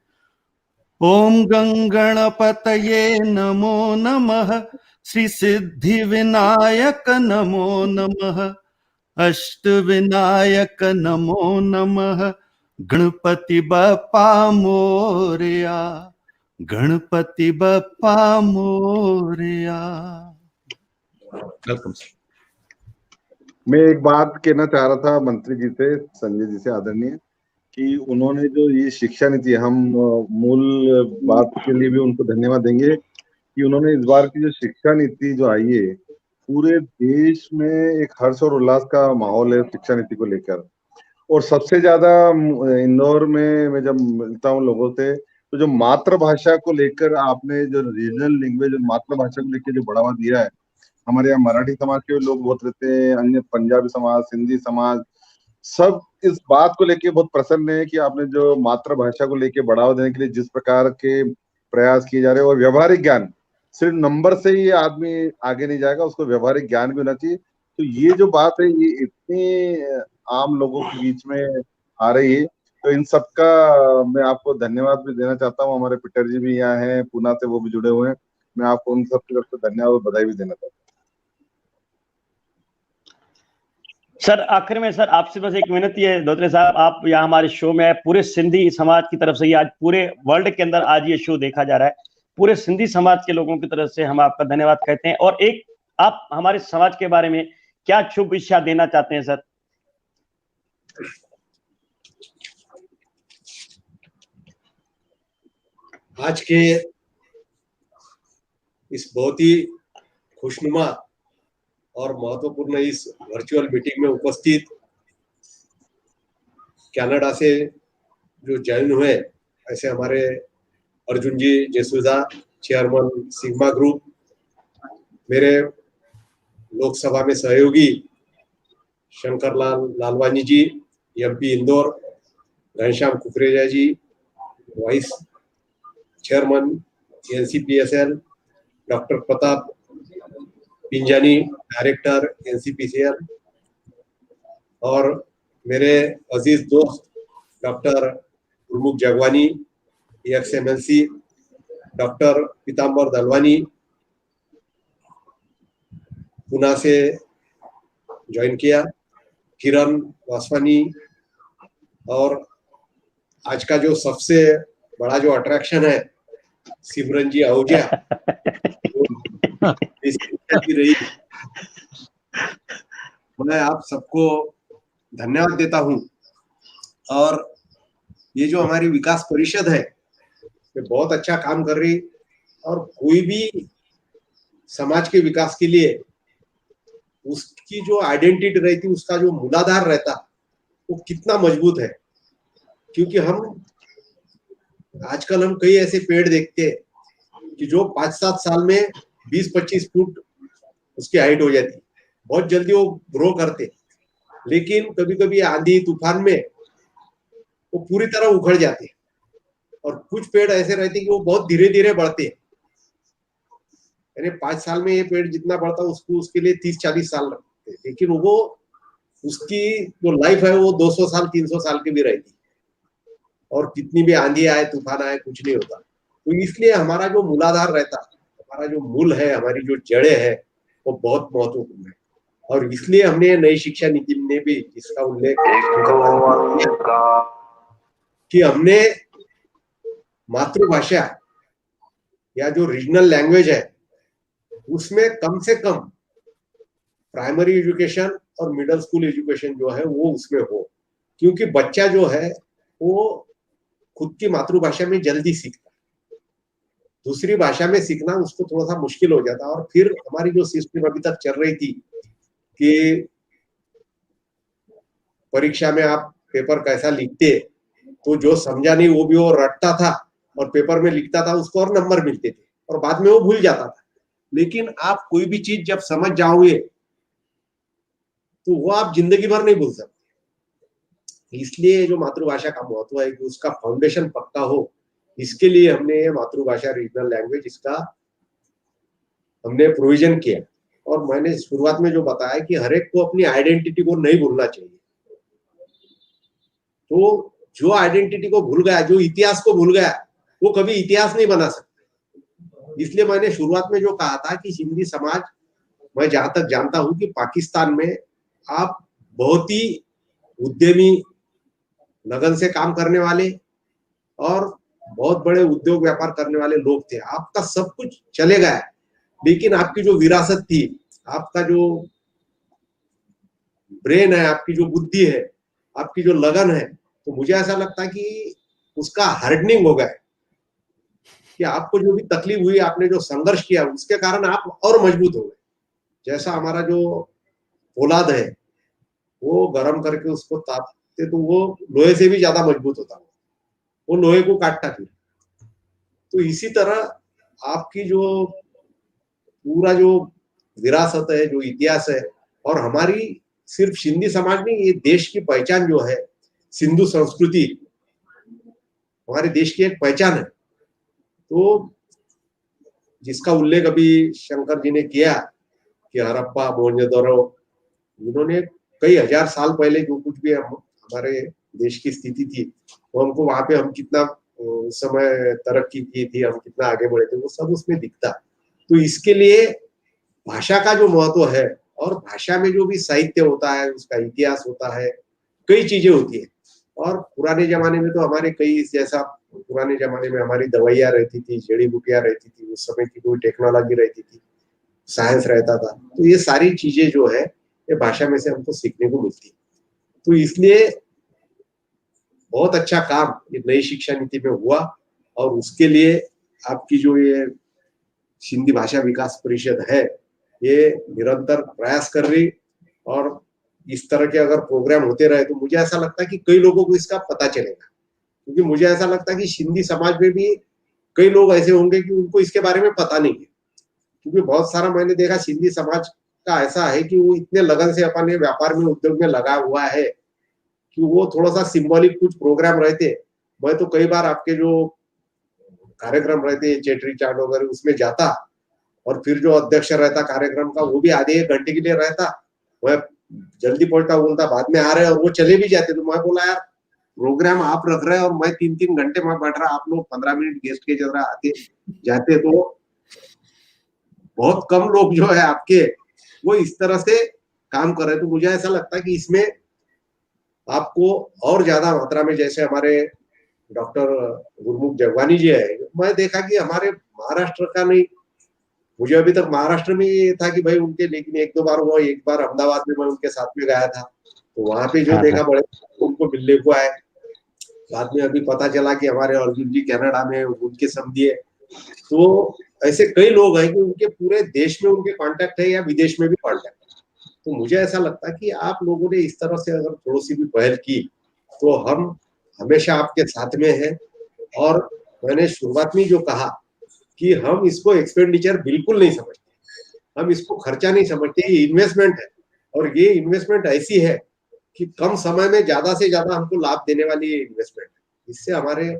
ओम गंगणपतये नमो नमः, श्री सिद्धि विनायक नमो नमः, अष्ट विनायक नमो नमः, गणपति बप्पा मोरया, गणपति बप्पा मोरया। Welcome sir. मैं एक बात कहना चाह रहा था मंत्री जी से, संजय जी से आदरणीय, कि उन्होंने जो ये शिक्षा नीति, हम मूल बात के लिए भी उनको धन्यवाद देंगे कि उन्होंने इस बार की जो शिक्षा नीति जो आई है, पूरे देश में एक हर्ष और उल्लास का माहौल है शिक्षा नीति को लेकर। और सबसे ज्यादा इंदौर में मैं जब मिलता हूँ लोगों से, तो जो मातृभाषा को लेकर आपने जो रीजनल लैंग्वेज और मातृभाषा को लेकर जो बढ़ावा दिया है, हमारे यहाँ मराठी समाज के लोग बहुत रहते हैं, अन्य पंजाबी समाज, सिंधी समाज, सब इस बात को लेके बहुत प्रसन्न है कि आपने जो मातृभाषा को लेके बढ़ावा देने के लिए जिस प्रकार के प्रयास किए जा रहे हैं, और व्यवहारिक ज्ञान, सिर्फ नंबर से ही आदमी आगे नहीं जाएगा, उसको व्यवहारिक ज्ञान भी होना चाहिए। तो ये जो बात है ये इतनी आम लोगों के बीच में आ रही है, तो इन सब का मैं आपको धन्यवाद भी देना चाहता हूँ। हमारे पीटर जी भी यहाँ हैं, पूना से, वो भी जुड़े हुए हैं। मैं आपको उन सब की तरफ से धन्यवाद और बधाई भी देना चाहता हूँ। सर आखिर में सर आपसे बस एक विनती है धोत्रे साहब, आप यहाँ हमारे शो में पूरे सिंधी समाज की तरफ से, आज पूरे वर्ल्ड के अंदर आज ये शो देखा जा रहा है, पूरे सिंधी समाज के लोगों की तरफ से हम आपका धन्यवाद कहते हैं। और एक आप हमारे समाज के बारे में क्या शुभ इच्छा देना चाहते हैं सर? आज के इस बहुत ही खुशनुमा और महत्वपूर्ण इस वर्चुअल मीटिंग में उपस्थित कनाडा से जो ज्वाइन हुए, ऐसे हमारे Arjun ji Jasuda, chairman Sigma group, मेरे लोकसभा में सहयोगी Shankarlal Lalwani ji, MP Indore, Ghanshyam Kukreja ji, vice chairman NCPSL, doctor Pratap Pinjani, director NCPCL, और मेरे अजीज दोस्त doctor Gurmukh Jagwani, ex MLC, doctor Pitambar Dalwani, Pune से ज्वाइन किया, किरण वासवानी, और आज का जो सबसे बड़ा जो अट्रैक्शन है सिमरन जी आहूजा रही। मैं आप सबको धन्यवाद देता हूं। और ये जो हमारी विकास परिषद है ये बहुत अच्छा काम कर रही, और कोई भी समाज के विकास के लिए उसकी जो आइडेंटिटी रहती, उसका जो मूलाधार रहता, वो कितना मजबूत है। क्योंकि हम आजकल कई ऐसे पेड़ देखते हैं कि जो 5-7 साल में 20-25 फुट उसकी हाइट हो जाती, बहुत जल्दी वो ग्रो करते, लेकिन कभी कभी आंधी तूफान में वो पूरी तरह उखड़ जाते। और कुछ पेड़ ऐसे रहते कि वो बहुत धीरे धीरे बढ़ते, यानी 5 साल में ये पेड़ जितना बढ़ता उसको उसके लिए 30-40 साल लगते, लेकिन वो उसकी जो लाइफ है वो 200 साल 300 साल की भी रहती, और कितनी भी आंधी आए तूफान आए कुछ नहीं होता। तो इसलिए हमारा जो मूलाधार रहता, हमारा जो मूल है, हमारी जो जड़ें है, वो बहुत महत्वपूर्ण है। और इसलिए हमने नई शिक्षा नीति में भी इसका उल्लेख कि हमने मातृभाषा या जो रीजनल लैंग्वेज है उसमें कम से कम प्राइमरी एजुकेशन और मिडिल स्कूल एजुकेशन जो है वो उसमें हो, क्योंकि बच्चा जो है वो खुद की मातृभाषा में जल्दी सीखता, दूसरी भाषा में सीखना उसको थोड़ा सा मुश्किल हो जाता। और फिर हमारी जो सिस्टम अभी तक चल रही थी कि परीक्षा में आप पेपर कैसा लिखते, तो जो समझा नहीं वो भी वो रटता था और पेपर में लिखता था, उसको और नंबर मिलते थे और बाद में वो भूल जाता था। लेकिन आप कोई भी चीज जब समझ जाओगे तो वो आप जिंदगी भर नहीं भूल सकते। इसलिए जो मातृभाषा का महत्व है कि उसका फाउंडेशन पक्का हो, इसके लिए हमने मातृभाषा रीजनल लैंग्वेज इसका हमने प्रोविजन किया। और मैंने शुरुआत में जो बताया कि हर एक को अपनी आइडेंटिटी को नहीं भूलना चाहिए। तो जो आइडेंटिटी को भूल गया, जो इतिहास को भूल गया, वो कभी इतिहास नहीं बना सकता। इसलिए मैंने शुरुआत में जो कहा था कि सिंधी समाज, मैं जहां तक जानता हूं कि पाकिस्तान में आप बहुत ही उद्यमी, लगन से काम करने वाले और बहुत बड़े उद्योग व्यापार करने वाले लोग थे। आपका सब कुछ चले गया, लेकिन आपकी जो विरासत थी, आपका जो ब्रेन है, आपकी जो बुद्धि है, आपकी जो लगन है, तो मुझे ऐसा लगता है कि उसका हार्डनिंग हो गया, कि आपको जो भी तकलीफ हुई, आपने जो संघर्ष किया, उसके कारण आप और मजबूत हो गए। जैसा हमारा जो औलाद है वो गरम करके उसको तापते तो वो लोहे से भी ज्यादा मजबूत होता, वो लोहे को काटता फिर। तो इसी तरह आपकी जो पूरा जो विरासत है, जो इतिहास है, और हमारी सिर्फ सिंधी समाज नहीं, ये देश की पहचान जो है, सिंधु संस्कृति हमारे देश की एक पहचान है। तो जिसका उल्लेख अभी शंकर जी ने किया कि हड़प्पा मोहनजोदड़ो, इन्होंने कई हजार साल पहले जो कुछ भी हमारे देश की स्थिति थी, तो हमको वहां पे हम कितना उस समय तरक्की की थी, हम कितना आगे बढ़े थे, वो सब उसमें दिखता। तो इसके लिए भाषा का जो महत्व है, और भाषा में जो भी साहित्य होता है, उसका इतिहास होता है, कई चीजें होती है। और पुराने जमाने में तो हमारे कई, जैसा पुराने जमाने में हमारी दवाइयाँ रहती थी, जड़ी बूटियां रहती थी, उस समय की कोई टेक्नोलॉजी रहती थी, साइंस रहता था, तो ये सारी चीजें जो है ये भाषा में से हमको सीखने को मिलती। तो इसलिए बहुत अच्छा काम ये नई शिक्षा नीति में हुआ, और उसके लिए आपकी जो ये सिंधी भाषा विकास परिषद है, ये निरंतर प्रयास कर रही, और इस तरह के अगर प्रोग्राम होते रहे तो मुझे ऐसा लगता है कि कई लोगों को इसका पता चलेगा। क्योंकि मुझे ऐसा लगता है कि सिंधी समाज में भी कई लोग ऐसे होंगे कि उनको इसके बारे में पता नहीं है। क्योंकि बहुत सारा मैंने देखा सिंधी समाज का ऐसा है कि वो इतने लगन से अपने व्यापार में, उद्योग में लगा हुआ है कि वो थोड़ा सा सिंबॉलिक कुछ प्रोग्राम रहते, मैं तो कई बार आपके जो कार्यक्रम रहते, चेटरी चाट वगैरह, उसमें जाता, और फिर जो अध्यक्ष रहता कार्यक्रम का, वो भी आधे 1 घंटे के लिए रहता, मैं जल्दी पहुंचता, बोलता बाद में आ रहे, और वो चले भी जाते। तो मैं बोला यार, प्रोग्राम आप रख रहे हैं और मैं 3-3 घंटे में बैठ रहा, आप लोग 15 मिनट गेस्ट के जरा आते जाते, तो बहुत कम लोग जो है आपके वो इस तरह से काम कर रहे। तो मुझे ऐसा लगता है कि इसमें आपको और ज्यादा मात्रा में, जैसे हमारे डॉक्टर गुरमुख जगवानी जी है, मैं देखा कि हमारे महाराष्ट्र का नहीं, मुझे अभी तक महाराष्ट्र में ये था कि भाई उनके, लेकिन 1-2 बार हुआ, एक बार अहमदाबाद में मैं उनके साथ में गया था, तो वहां पे जो देखा, बड़े उनको मिलने को आए। बाद में अभी पता चला कि हमारे अर्जुन जी कनाडा में, उनके समझिए। तो ऐसे कई लोग हैं कि उनके पूरे देश में उनके कांटेक्ट है, या विदेश में भी कांटेक्ट है। तो मुझे ऐसा लगता है कि आप लोगों ने इस तरह से अगर थोड़ी सी भी पहल की, तो हम हमेशा आपके साथ में हैं। और मैंने शुरुआत में जो कहा कि हम इसको एक्सपेंडिचर बिल्कुल नहीं समझते, हम इसको खर्चा नहीं समझते, ये इन्वेस्टमेंट है। और ये इन्वेस्टमेंट ऐसी है कि कम समय में ज्यादा से ज्यादा हमको लाभ देने वाली ये इन्वेस्टमेंट है। इससे हमारे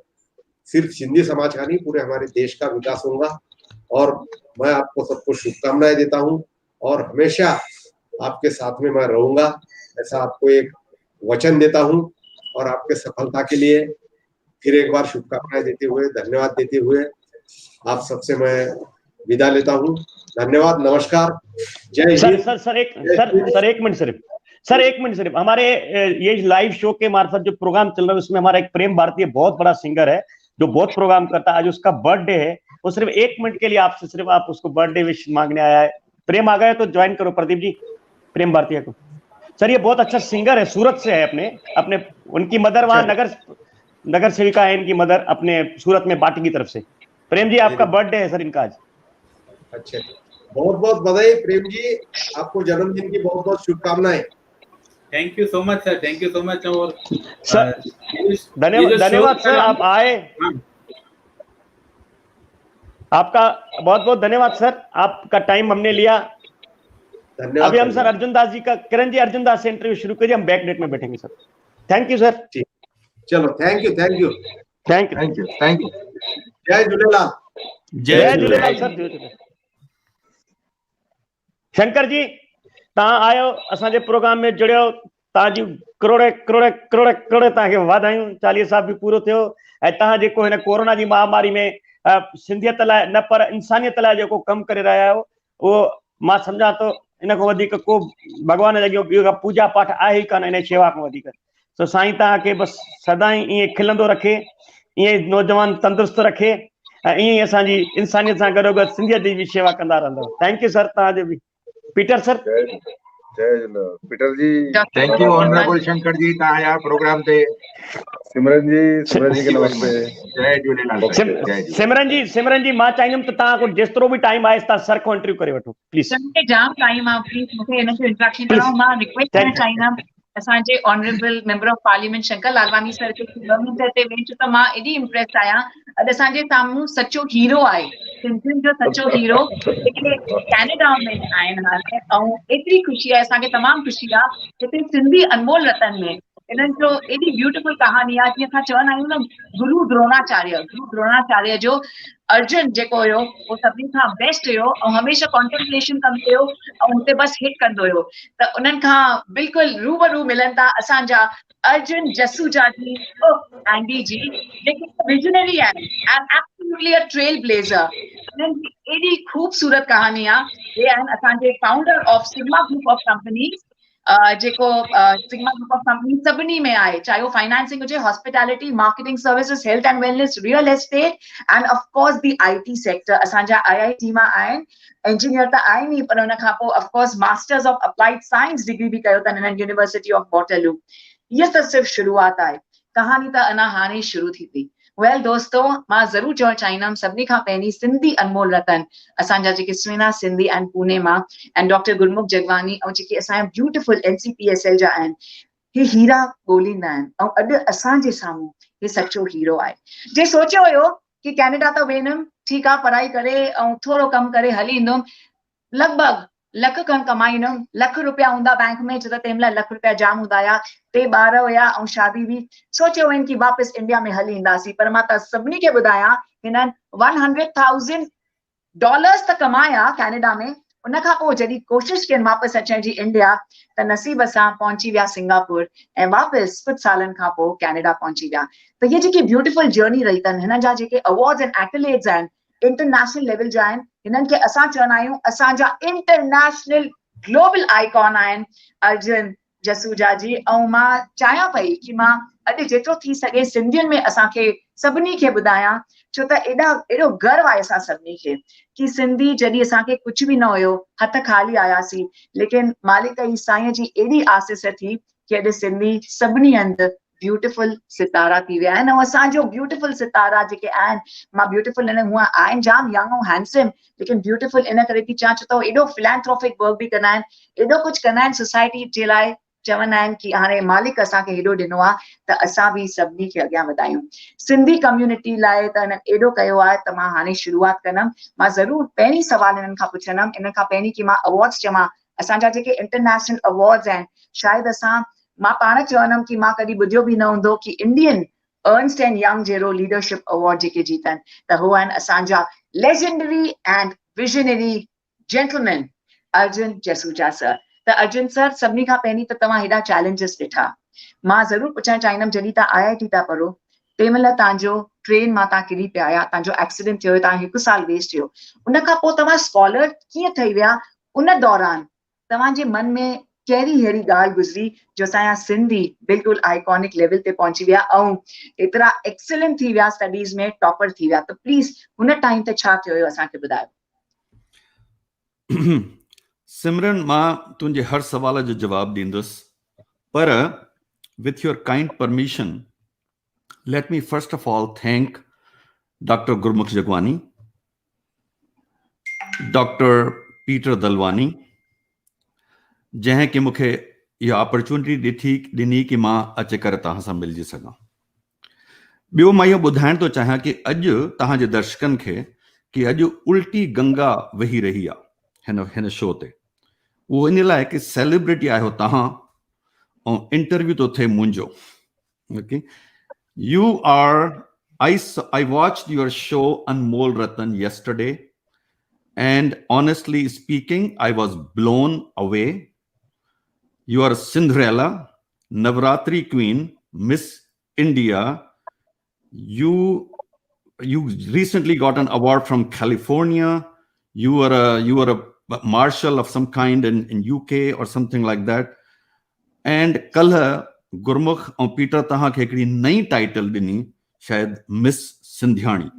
सिर्फ सिंधी समाज का नहीं, पूरे हमारे देश का विकास होगा। और मैं आपको सबको शुभकामनाएं देता हूं, और हमेशा आपके साथ में मैं रहूंगा, ऐसा आपको एक वचन देता हूं। और आपके सफलता के लिए फिर एक बार शुभकामनाएं देते हुए, धन्यवाद देते हुए आप सबसे मैं विदा लेता हूं। धन्यवाद, नमस्कार, जय हिंद। सर एक मिनट सिर्फ हमारे ये लाइव शो के मार्फत जो प्रोग्राम चल रहा है, उसमें हमारा एक प्रेम भारतीय बहुत बड़ा सिंगर है जो बहुत प्रोग्राम करता है, आज उसका बर्थडे है। वो सिर्फ 1 मिनट के लिए आपसे सिर्फ आप उसको बर्थडे विश मांगने आया है। प्रेम आ गया तो ज्वाइन करो प्रदीप जी प्रेम भारतीय को। सर ये बहुत अच्छा सिंगर है, सूरत से है, अपने उनकी मदर वहां नगर सेविका है, इनकी मदर अपने सूरत में बाटी की तरफ से। प्रेम जी आपका बर्थडे है सर इनका आज। अच्छा, बहुत बहुत बधाई प्रेम जी, आपको जन्मदिन की बहुत बहुत शुभकामनाएं। Thank you so much sir, thank you so much. और सर धन्यवाद सर, आप आए, आपका बहुत बहुत धन्यवाद सर, आपका टाइम हमने लिया। अभी हम सर अर्जुन दास जी का, किरण जी अर्जुन दास से इंटरव्यू शुरू करिए, हम बैक डेट में बैठेंगे सर। Thank you sir. चलो, थैंक यू थैंक यू। जय झूलेलाल। जय झूलेलाल सर। शंकर जी तव्हां आयो, असांजे प्रोग्राम में जुड़ियो, तव्हांजी करोड़े करोड़े करोड़े करोड़े तव्हांखे वाधायूं। 40 साल बि पूरो थियो, ऐं तव्हां जेको हिन कोरोना जी महामारी में सिंधियत लाइ न पर इंसानियत लाइ जेको कमु करे रहिया आहियो, उहो मां सम्झां थो इन खां वधीक को भॻवान जो ॿियो पूजा पाठ आहे ई कान इन शेवा खां वधीक। तो साईं तव्हांखे बसि सदाई ईअं खिलंदो रखे, ईअं नौजवान तंदुरुस्त रखे, ऐं ईअं असांजी इंसानियत सां गॾोगॾु सिंधियत जी बि शेवा कंदा रहंदव। थैंक यू सर तव्हांजो बि। Peter sir. जय Peter ji. Thank you honourable Shankar ji, तव्हां आया प्रोग्राम ते। सिमरन जी के नमस्ते। जय झूलेलाल। सिमरन जी मां चाहींदुमि त तव्हां जेतिरो बि टाइम आहे तव्हां सर को इंटरव्यू करे वठो प्लीज। मूंखे जाम टाइम आहे, प्लीज मूंखे हिन जो इंट्रैक्शन कराओ। मां रिक्वेस्ट करणु चाहींदमि असांजे honourable member of parliament Shankar Lalwani sir खे 2 मिंट ते वेंच त मां एॾी इम्प्रेस आहियां। अॼु असांजे साम्हूं सचो हीरो आहे, सिंधियुनि जो सचो हीरो जेके कैनेडा में आहिनि हाणे। ऐं एतिरी ख़ुशी आहे, असांखे तमामु ख़ुशी आहे हिते सिंधी अनमोल रतन में इन्हनि जो एॾी ब्यूटीफुल कहानी आहे। जीअं असां चवंदा आहियूं न, गुरु द्रोणाचार्य जो अर्जुन जेको हुयो उहो सभिनी खां बेस्ट हुयो ऐं हमेशह कॉन्टेम्पलेशन कंदो हुयो ऐं हुते बसि हिट कंदो हुयो। त उन्हनि खां बिल्कुलु रूबरू मिलनि था असांजा अर्जुन जसूजा जी, एंडी जी, जेके विजनरी आहिनि and absolutely a trail blazer. इन्हनि जी एॾी ख़ूबसूरत कहानी आहे। हे आहिनि असांजे founder of Sigma group of companies, जेको सिग्मा ग्रुप ऑफ कंपनी सभिनी में आहे, चाहे वो फाइनेंसिंग हुजे, hospitality, marketing services, health and wellness, real estate end of course the IT sector. असांजा IIT मां आहिनि, इंजीनियर त आहिनि ई, पर हुन खां पोइ of course masters of applied science degree बि कयो अथनि हिननि यूनिवर्सिटी ऑफ वॉटरलू। हीअ त सिर्फ़ु शुरूआत आहे, कहानी त अञा हाणे शुरू थी थी। वेल दोस्तो, मां ज़रूरु चवणु चाहींदमि सभिनी खां पहिरीं सिंधी अनमोल रतन असांजा जेके सुहिणा सिंधी आहिनि पुणे मां, ऐं डॉक्टर गुरमुख जगवानी, ऐं जेके असांजा ब्यूटीफुल NCPSL जा आहिनि, हे हीरा ॻोल्हींदा आहिनि। ऐं अॼु असांजे साम्हूं हे सचो हीरो आहे। जे सोचियो हुयो कि कैनेडा त वेंदुमि, ठीकु आहे, पढ़ाई करे ऐं थोरो कमु करे हली ईंदुमि, लॻभॻि लख खनि कमाईंदुमि, लख रुपया हूंदा बैंक में, छो त तंहिं महिल लख रुपया जाम हूंदा हुया, 3 ॿार हुया ऐं शादी बि। सोचियो वञ कि वापसि इंडिया में हली ईंदासीं, पर मां त सभिनी खे ॿुधायां हिननि $100,000 त कमाया कैनेडा में। उन खां पोइ जॾहिं कोशिशि कयनि वापसि अचण जी इंडिया, त नसीब सां पहुची विया सिंगापुर ऐं वापसि कुझु सालनि खां पोइ कैनेडा पहुची विया। त ये जेकी ब्यूटीफुल जर्नी रही अथनि, हिननि जा जेके अवार्ड्स एंड एक्कलेड्स आहिनि इंटरनेशनल लेवल जा आहिनि। हिननि खे असां चवंदा आहियूं असांजा इंटरनेशनल ग्लोबल आइकॉन आहिनि अर्जुन जसूजा जी। ऐं मां चाहियां पई कि मां अॼु जेतिरो थी सघे सिंधियुनि में असांखे सभिनी खे ॿुधायां, छो त एॾो गर्व आहे असां सभिनी खे कि सिंधी जॾहिं असांखे कुझु बि न हुयो, हथ खाली आयासीं, लेकिन मालिक जी साईं जी एॾी आसीस थी कि अॼु सिंधी सभिनी हंधि ब्यूटीफुल सितारा थी विया आहिनि। ऐं असांजो ब्यूटीफुल सितारा जेके आहिनि, मां ब्यूटीफुल इन हूअं आहिनि जाम यंग ऐं हैंडसम, लेकिन ब्यूटीफुल इन करे थी चवां छो त एॾो फिलैंथ्रोपिक वर्क बि कंदा आहिनि, एॾो कुझु कंदा आहिनि सोसाइटी जे लाइ। चवंदा आहिनि कि हाणे मालिक असांखे हेॾो ॾिनो आहे त असां बि सभिनी खे अॻियां वधायूं। सिंधी कम्युनिटी लाइ त हिननि एॾो कयो आहे त मां हाणे शुरूआत कंदमि। मां ज़रूरु पहिरीं सुवाल हिननि खां पुछंदमि, इन खां पहिरीं कि मां अवार्ड्स चवां। असांजा जेके इंटरनेशनल अवार्ड्स आहिनि, शायदि मां पाण चवंदमि कि मां कॾहिं ॿुधियो बि न हूंदो कि इंडियन अर्न्स्ट एंड यंग जहिड़ो लीडरशिप अवार्ड जेके जीतनि, त हू आहिनि असांजा legendary and visionary gentleman Arjun Jasuja sir. त अर्जुन सर, सभिनी खां पहिरीं त तव्हां हेॾा चैलेंजिस ॾिठा, मां ज़रूरु पुछणु चाहींदमि जॾहिं तव्हां IIT था पढ़ो, तंहिं महिल तव्हांजो ट्रेन मां तव्हां किरी पिया आया, तव्हांजो एक्सीडेंट थियो, तव्हां 1 साल वेस्ट थियो, उन खां पोइ तव्हां स्कॉलर कीअं ठही विया? उन दौरान तव्हांजे मन में कहिड़ी अहिड़ी ॻाल्हि गुज़री जो असांजा सिंधी बिल्कुलु आइकॉनिक लेवल ते पहुची विया ऐं एतिरा एक्सीलेंट थी विया, स्टडीज़ में टॉपर थी विया? त प्लीज़ हुन टाइम ते छा थियो हुयो असांखे ॿुधायो। सिमरन, मां तुंहिंजे हर सवाल जो जवाब ॾींदुसि, पर with your kind permission, let me first of all thank Dr. Gurmukh Jagwani, Dr. Peter Dalwani, जंहिं कि मूंखे इहा अपॉर्चुनिटी ॾिनी कि मां अची करे तव्हां सां मिलजी सघां। ॿियो मां इहो ॿुधाइण थो चाहियां कि अॼु तव्हांजे दर्शकनि खे कि अॼु उल्टी गंगा वही रही आहे हिन शो ते। उहो इन लाइ कि सेलिब्रिटी आहियो तव्हां ऐं इंटरव्यू थो थिए मुंहिंजो। Okay, I watched your show Anmol Ratan yesterday, and honestly speaking, I was blown away. You are Cinderella, Navratri Queen, Miss India. You recently got an award from California. You were a marshal of some kind in UK or something like that. And कल गुरमुख और Peter तहां खे हिकड़ी नई title ॾिनी, शायद miss सिंधियाणी,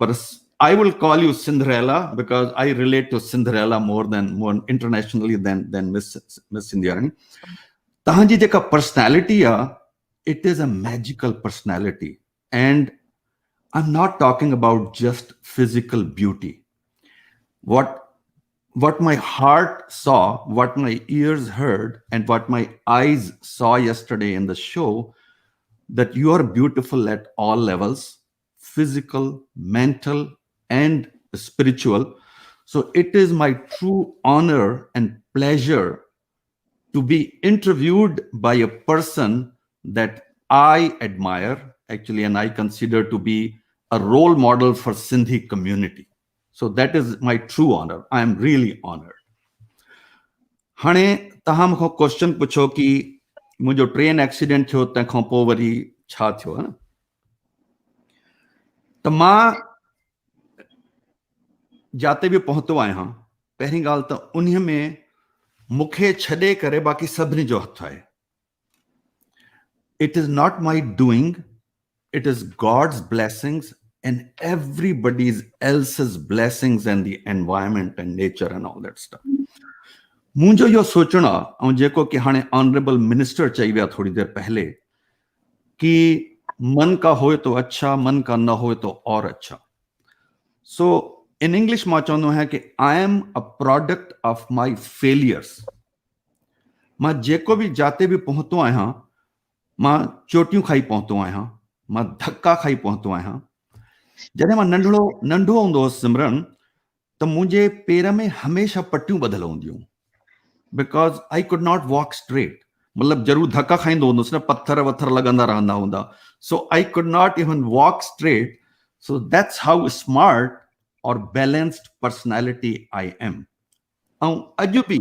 पर I will call you Cinderella because I relate to Cinderella more internationally than Miss Cinderella. तहांजी जेका पर्सनैलिटी आहे, it is a magical personality, and I'm not talking about just physical beauty. what my heart saw, what my ears heard, and what my eyes saw yesterday in the show, that you are beautiful at all levels, physical, mental, and spiritual. So it is my true honor and pleasure to be interviewed by a person that I admire, actually, and I consider to be a role model for Sindhi community. So that is my true honor. I am really honored. हाणे तहां मूंखां question पुछो कि मुंहिंजो train accident थियो तंहिंखां पोइ worry छा थियो है न, त मां जाते बि पहुतो आहियां, पहिरीं ॻाल्हि त उन्हीअ में मूंखे छॾे करे बाक़ी सभिनी जो हथु आहे. It is not my doing, it is God's blessings and everybody else's blessings and the environment and nature and all that stuff. मुंहिंजो इहो सोचणो आहे, ऐं जेको कि हाणे ऑनरेबल मिनिस्टर चई विया थोड़ी देर पहले कि मन का होए तो अच्छा, मन का न होए तो और अच्छा. सो इन इंग्लिश मां चवंदो आहियां कि आई am a product of my failures. मां जेको बि जाते बि पहुतो आहियां, मां चोटियूं खाई पहुतो आहियां, मां धक्का खाई पहुतो आहियां. जॾहिं मां नंढो हूंदो हुउसि सिमरन, त मुंहिंजे पेर में हमेशह पटियूं ॿधल हूंदियूं, because I could not walk straight. मतलब ज़रूर धक्का खाईंदो हूंदुसि न, पत्थर वत्थर लॻंदा रहंदा हूंदा. So I could not even walk straight. So that's how smart और बैलेंस्ड पर्सनैलिटी आई एम. ऐं अॼु बि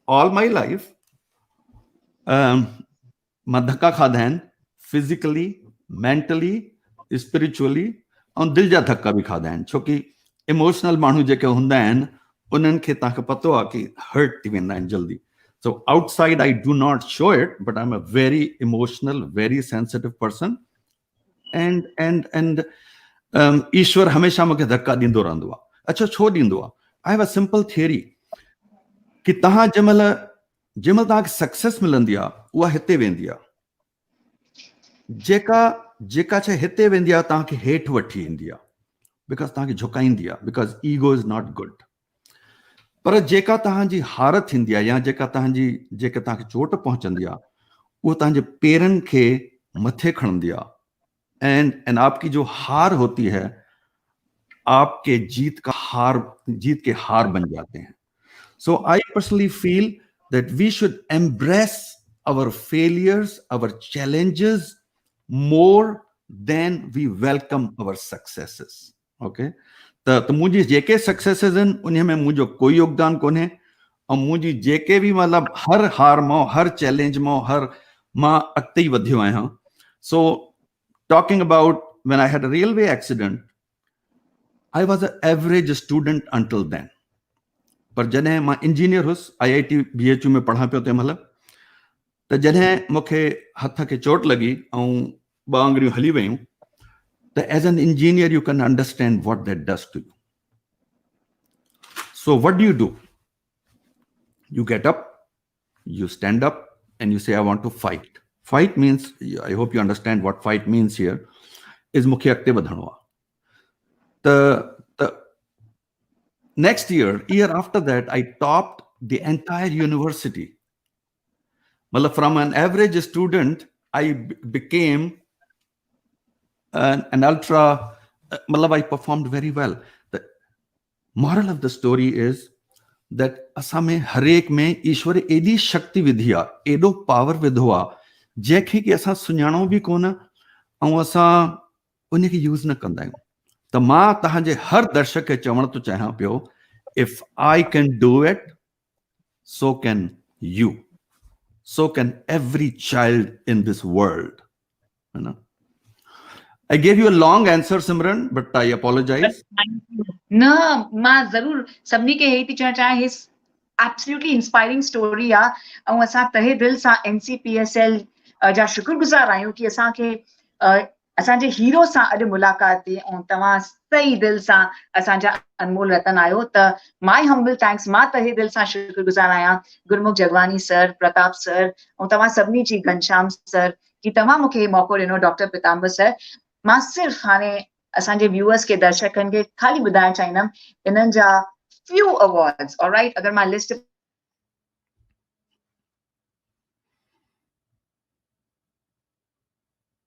ऑल माई लाइफ मां धक्का खाधा आहिनि, फिजिकली, मेंटली, स्पिरिचुअली, ऐं दिलि जा धक्का बि खाधा आहिनि. छोकी इमोशनल माण्हू जेके हूंदा आहिनि उन्हनि खे तव्हांखे पतो आहे कि हर्ट थी वेंदा आहिनि जल्दी. So outside I do not show it, but I am a very emotional, very sensitive person. And ईश्वर हमेशह मूंखे धक्का ॾींदो रहंदो आहे. अच्छा, छो ॾींदो आहे? I have a simple theory कि तव्हां जंहिंमहिल तव्हांखे सक्सेस मिलंदी आहे, उहा हिते वेंदी आहे. जेका शइ हिते वेंदी आहे तव्हांखे हेठि वठी ईंदी आहे, बिकॉज तव्हांखे झुकाईंदी आहे, because ego is not good. पर जेका तव्हांजी हार थींदी आहे या जेका तव्हांखे चोट पहुचंदी आहे, उहो तव्हांजे पेरनि खे मथे खणंदी आहे. एंड आपकी जो हार होती है, आपके जीत के हार बन जाते हैं. So I personally feel that we should embrace our failures, our challenges more than we welcome our successes. Okay? तो मुझे जेके सक्सेसेस आहिनि उन्हीअ में मुंहिंजो कोई योगदान कोन्हे, ऐं मुंहिंजी जेके बि मतिलबु हर हार मां, हर चैलेंज मां, मां अॻिते ई वधियो आहियां. सो talking about when I had a railway accident, I was an average student until then. पर जॾहिं मां इंजीनियर हुउसि, IIT BHU में पढ़ा पियो तंहिं महिल, त जॾहिं मूंखे हथ खे चोट लॻी ऐं 2 आङुरियूं हली वयूं, त as an engineer you can understand what that does to you. So what do? You get up, you stand up, and you say, I want to fight. Fight means, I hope you understand what fight means here, is मूंखे अॻिते वधणो आहे. त next year after that, I topped the entire university. Well, from an average student, I became an ultra, I performed very well. The moral of the story is that असां में हरेक में ईश्वर एॾी शक्ति विधी आहे, एॾो पावर विधो आहे, जंहिंखे कि असां सुञाणो बि कोन ऐं असां उनखे यूज़ न कंदा आहियूं. त मां तव्हांजे हर दर्शक खे चवणु थो चाहियां पियो, if I can do it, so can you. So can every child in this world. You know? I gave you a long answer, Simran, but I apologize. No, मां ज़रूर सभिनी खे हे थी चवणु चाहियां, his absolutely inspiring story आहे. ऐं असां तहे दिलि सां NCPSL जा शुक्रगुज़ार आहियूं कि असांखे असांजे हीरो सां अॼु मुलाक़ात थी, ऐं तव्हां सही दिलि सां असांजा अनमोल रतन आहियो. त माय हम्बल थैंक्स, मां तहे दिलि सां शुक्रगुज़ार आहियां गुरमुख जगवानी सर, प्रताप सर, ऐं तव्हां सभिनी जी, घनश्याम सर, कि तव्हां मूंखे मौक़ो ॾिनो. डॉक्टर पितांबर सर, मां सिर्फ़ु हाणे असांजे व्यूअर्स खे, दर्शकनि खे ख़ाली ॿुधाइणु चाहींदमि, इन्हनि जा few awards. All right, agar my list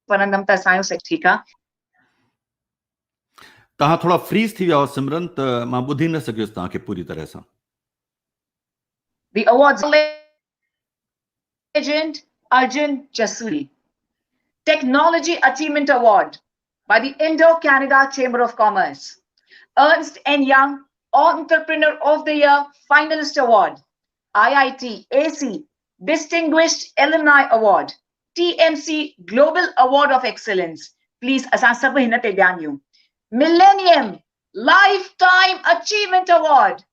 पढ़ंदम त असांजो से ठीक आहे। तव्हां थोड़ा फ्रीज थी विया हो सिमरन, त मां ॿुधी न सघियुसि तव्हांखे पूरी तरह सां। The awards legend Arjun Jasuri, Technology Achievement Award by the Indo-Canada Chamber of Commerce, Ernst & Young Entrepreneur of the Year Finalist Award, IIT AC Distinguished Alumni Award, TMC Global Award of Excellence. Please, asan sab hin te dhyan ॾियूं। Millennium Lifetime Achievement Award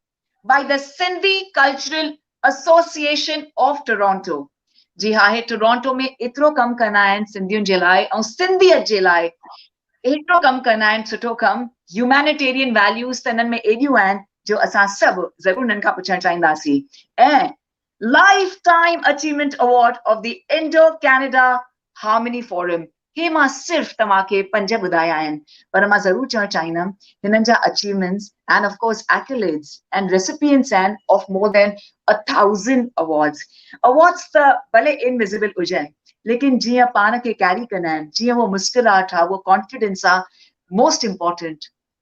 by the Sindhi Cultural Association of Toronto. जी हाँ, हे Toronto में एतिरो कम करना है सिंधियुनि जे लाइ ऐं सिंधियत जे लाइ एतिरो कम करना है, सुठो कम। ह्यूमैनिटेरियन वैल्यूज़ त इन्हनि में एॾियूं आहिनि जो असां सभु ज़रूरु इन्हनि खां पुछणु चाहींदासीं। ऐं Lifetime Achievement Award of the Indo-Canada Harmony Forum, हे मां सिर्फ़ तव्हांखे 5 ॿुधाया आहिनि, पर मां ज़रूरु चवणु चाहींदमि हिननि जा achievements end of course accolades and recipients and of more than 1000 awards. Awards त भले इनविजिबल हुजनि, लेकिन जीअं पाण खे कैरी कंदा आहिनि, जीअं वो मुस्कुराहट आहे, वो कॉन्फिडेंस आहे, मोस्ट इम्पोर्टेंट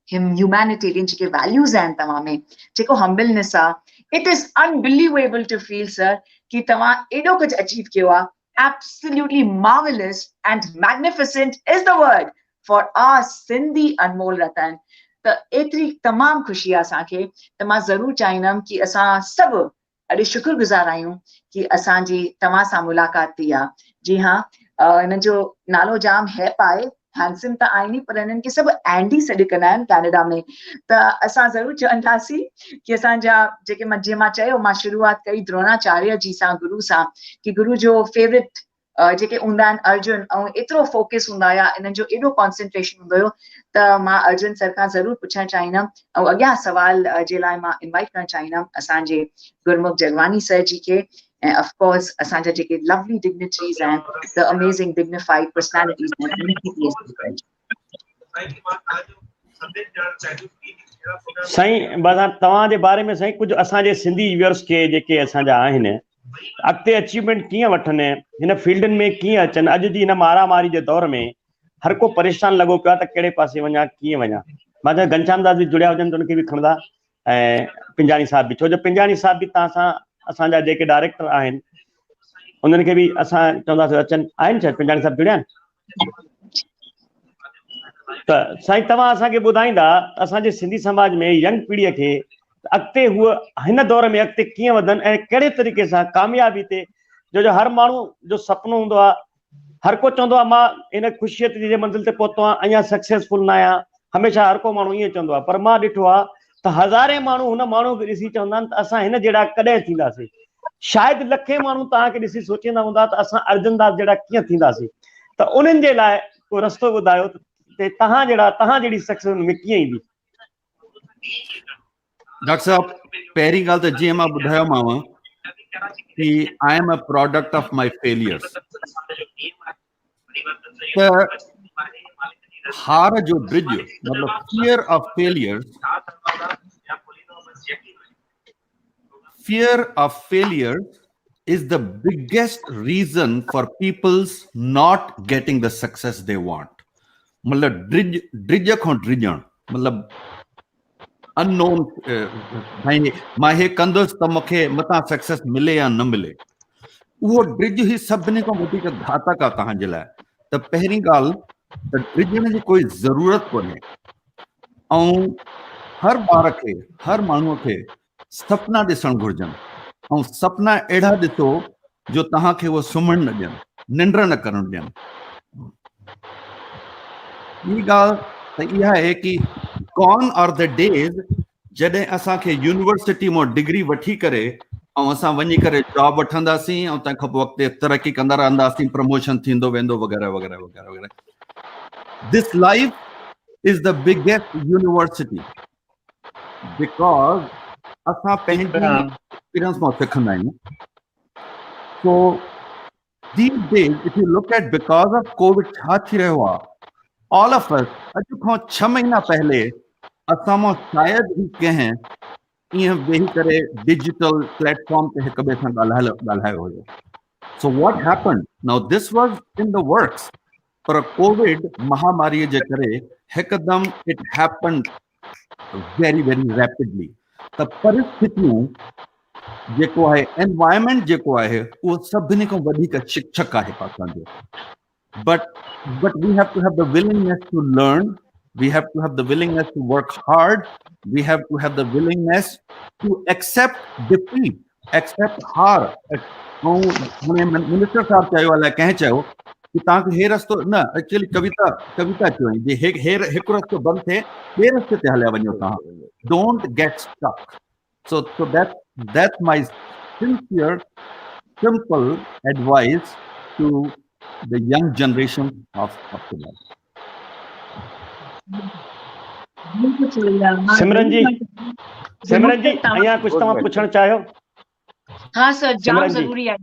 ह्यूमैनिटेरियन जेके वैल्यूज़ आहिनि तव्हां में, जेको हम्बलनेस आहे, it is unbelievable to feel sir कि तव्हां एॾो कुझु अचीव कयो आहे। Absolutely marvelous and magnificent is the word for our Sindhi Anmol Ratan. त एतिरी तमामु ख़ुशी आहे असांखे, त मां ज़रूरु चाहींदमि कि असां सभु अॼु शुक्रगुज़ार आहियूं कि असांजी तव्हां सां मुलाक़ात थी आहे। जी हाँ, हिननि जो नालो जाम हैप आहे, हैंडसम त आहिनि, पर हिननि खे सभु एंडी सॾु कंदा आहिनि कैनेडा में। त असां ज़रूरु चवंदासीं कि असांजा जेके जीअं मां चयो, मां शुरूआत कई द्रोणाचार्य जी सां, गुरु सां, कि गुरु जो फेवरेट जेके हूंदा आहिनि अर्जुन, ऐं एतिरो फोकस हूंदा हुया, इन्हनि जो एॾो कॉन्सेंट्रेशन हूंदो हुयो। त मां अर्जुन सर खां ज़रूरु पुछणु चाहींदमि, ऐं अॻियां सवाल जे लाइ मां इनवाइट करणु चाहींदमि असांजे गुरमुख जगवानी सर जी खे, ऐं ऑफ कोर्स असांजा जेके लवली डिग्निटरीज़ आहिनि, द अमेजिंग डिग्निफाइड पर्सनैलिटीज़ आहिनि। साईं बस तव्हांजे बारे में साईं कुझु असांजे सिंधी व्यूअर्स खे जेके असांजा आहिनि अॻिते अचीवमेंट कीअं वठनि, हिन फील्डनि में कीअं अचनि। अॼु जी हिन मारामारी जे दौर में हर को परेशान लॻो पियो आहे त कहिड़े पासे वञा, कीअं वञा। मां चवां घनश्याम दास बि जुड़िया हुजनि त उनखे बि खणंदा, ऐं पिंजाणी साहिब बि, छो जो पिंजाणी साहिब बि तव्हां सां असांजा जेके डायरेक्टर आहिनि उन्हनि खे बि असां चवंदासीं अचनि। आहिनि छा पिंजाणी साहिब जुड़िया आहिनि? त साईं तव्हां असांखे ॿुधाईंदा असांजे सिंधी समाज में यंग पीढ़ीअ खे अॻिते हूअ हिन दौर में अॻिते कीअं वधनि ऐं कहिड़े तरीक़े सां कामयाबी ते, जो हर माण्हू जो सुपिनो हूंदो आहे, हर को चवंदो आहे मां इन ख़ुशियत जी मंज़िल ते पहुतो आहियां, अञा सक्सेसफुल न आहियां, हमेशह हर को माण्हू ईअं चवंदो आहे। पर मां ॾिठो आहे त हज़ारे माण्हू हुन माण्हू खे ॾिसी चवंदा आहिनि त असां हिन जहिड़ा कॾहिं थींदासीं। शायदि लखे माण्हू तव्हांखे ॾिसी सोचींदा हूंदा त असां अर्जुन दास जहिड़ा कीअं थींदासीं। त उन्हनि जे लाइ को रस्तो ॿुधायो त तव्हां जहिड़ी सक्सेस में कीअं ईंदी। डॉक्टर साहब, पहिरीं ॻाल्हि त जीअं मां ॿुधायोमांव कि आई am a product of my failures. त हार जो ब्रिज मतलब fear of failures, fear of failure is the biggest reason for people's not getting the success they want. मतलब ड्रिज को ड्रिजण, मतलब अननोन, भाई मां हे कंदुसि त मूंखे मतां सक्सेस मिले या न मिले, उहो ड्रिज ही सभिनी खां वधीक घातक आहे तव्हांजे लाइ। त पहिरीं ॻाल्हि त ड्रिजण जी कोई ज़रूरत कोन्हे, ऐं हर ॿार खे, हर माण्हूअ खे सपना ॾिसणु घुरिजनि, ऐं सपना अहिड़ा ॾिसो जो तव्हांखे उहो सुम्हणु न ॾियनि, निंड न करणु ॾियनि। ॿी ॻाल्हि त इहा आहे कि गॉन आर द डेज़ जॾहिं असांखे यूनिवर्सिटी मां डिग्री वठी करे ऐं असां वञी करे जॉब वठंदासीं ऐं तंहिंखां पोइ अॻिते तरक़ी कंदा रहंदासीं, प्रमोशन थींदो वेंदो वग़ैरह वग़ैरह वग़ैरह वग़ैरह। This life is the biggest university because असां पंहिंजी एक्सपीरियंस मां सिखंदा आहियूं। सो these days if you look at because of COVID छा थी रहियो आहे, all of us अॼु खां 6 महीना पहले असां मां शायदि ही कंहिं ईअं वेही करे डिजिटल प्लेटफॉर्म ते हिक ॿिए सां ॻाल्हायो हुयो. So what happened? Now this was in the works. पर कोविड महामारी जे करे हिकदम it happened very very rapidly. त परिस्थितियूं जेको आहे एनवायरमेंट जेको आहे उहो सभिनी खां वधीक शिक्षक आहे असांजो. But we have to have the willingness to learn. We have to have the willingness to work hard. We have to have the willingness to accept defeat, accept हार. मिनिस्टर साहब चयो अलाए कंहिं चयो कि तव्हांखे हे रस्तो न, एक्चुअली कविता चयो जे हिकु रस्तो बंदि थिए ॿिए रस्ते ते हलिया वञो तव्हां. Don't get stuck. So that's my sincere, simple advice to the young generation of today. सिमरन जी अञा कुछ तव्हां पुछण चाहियो? हाँ सर, जाम सिमरन जी। ज़रूरी आहे.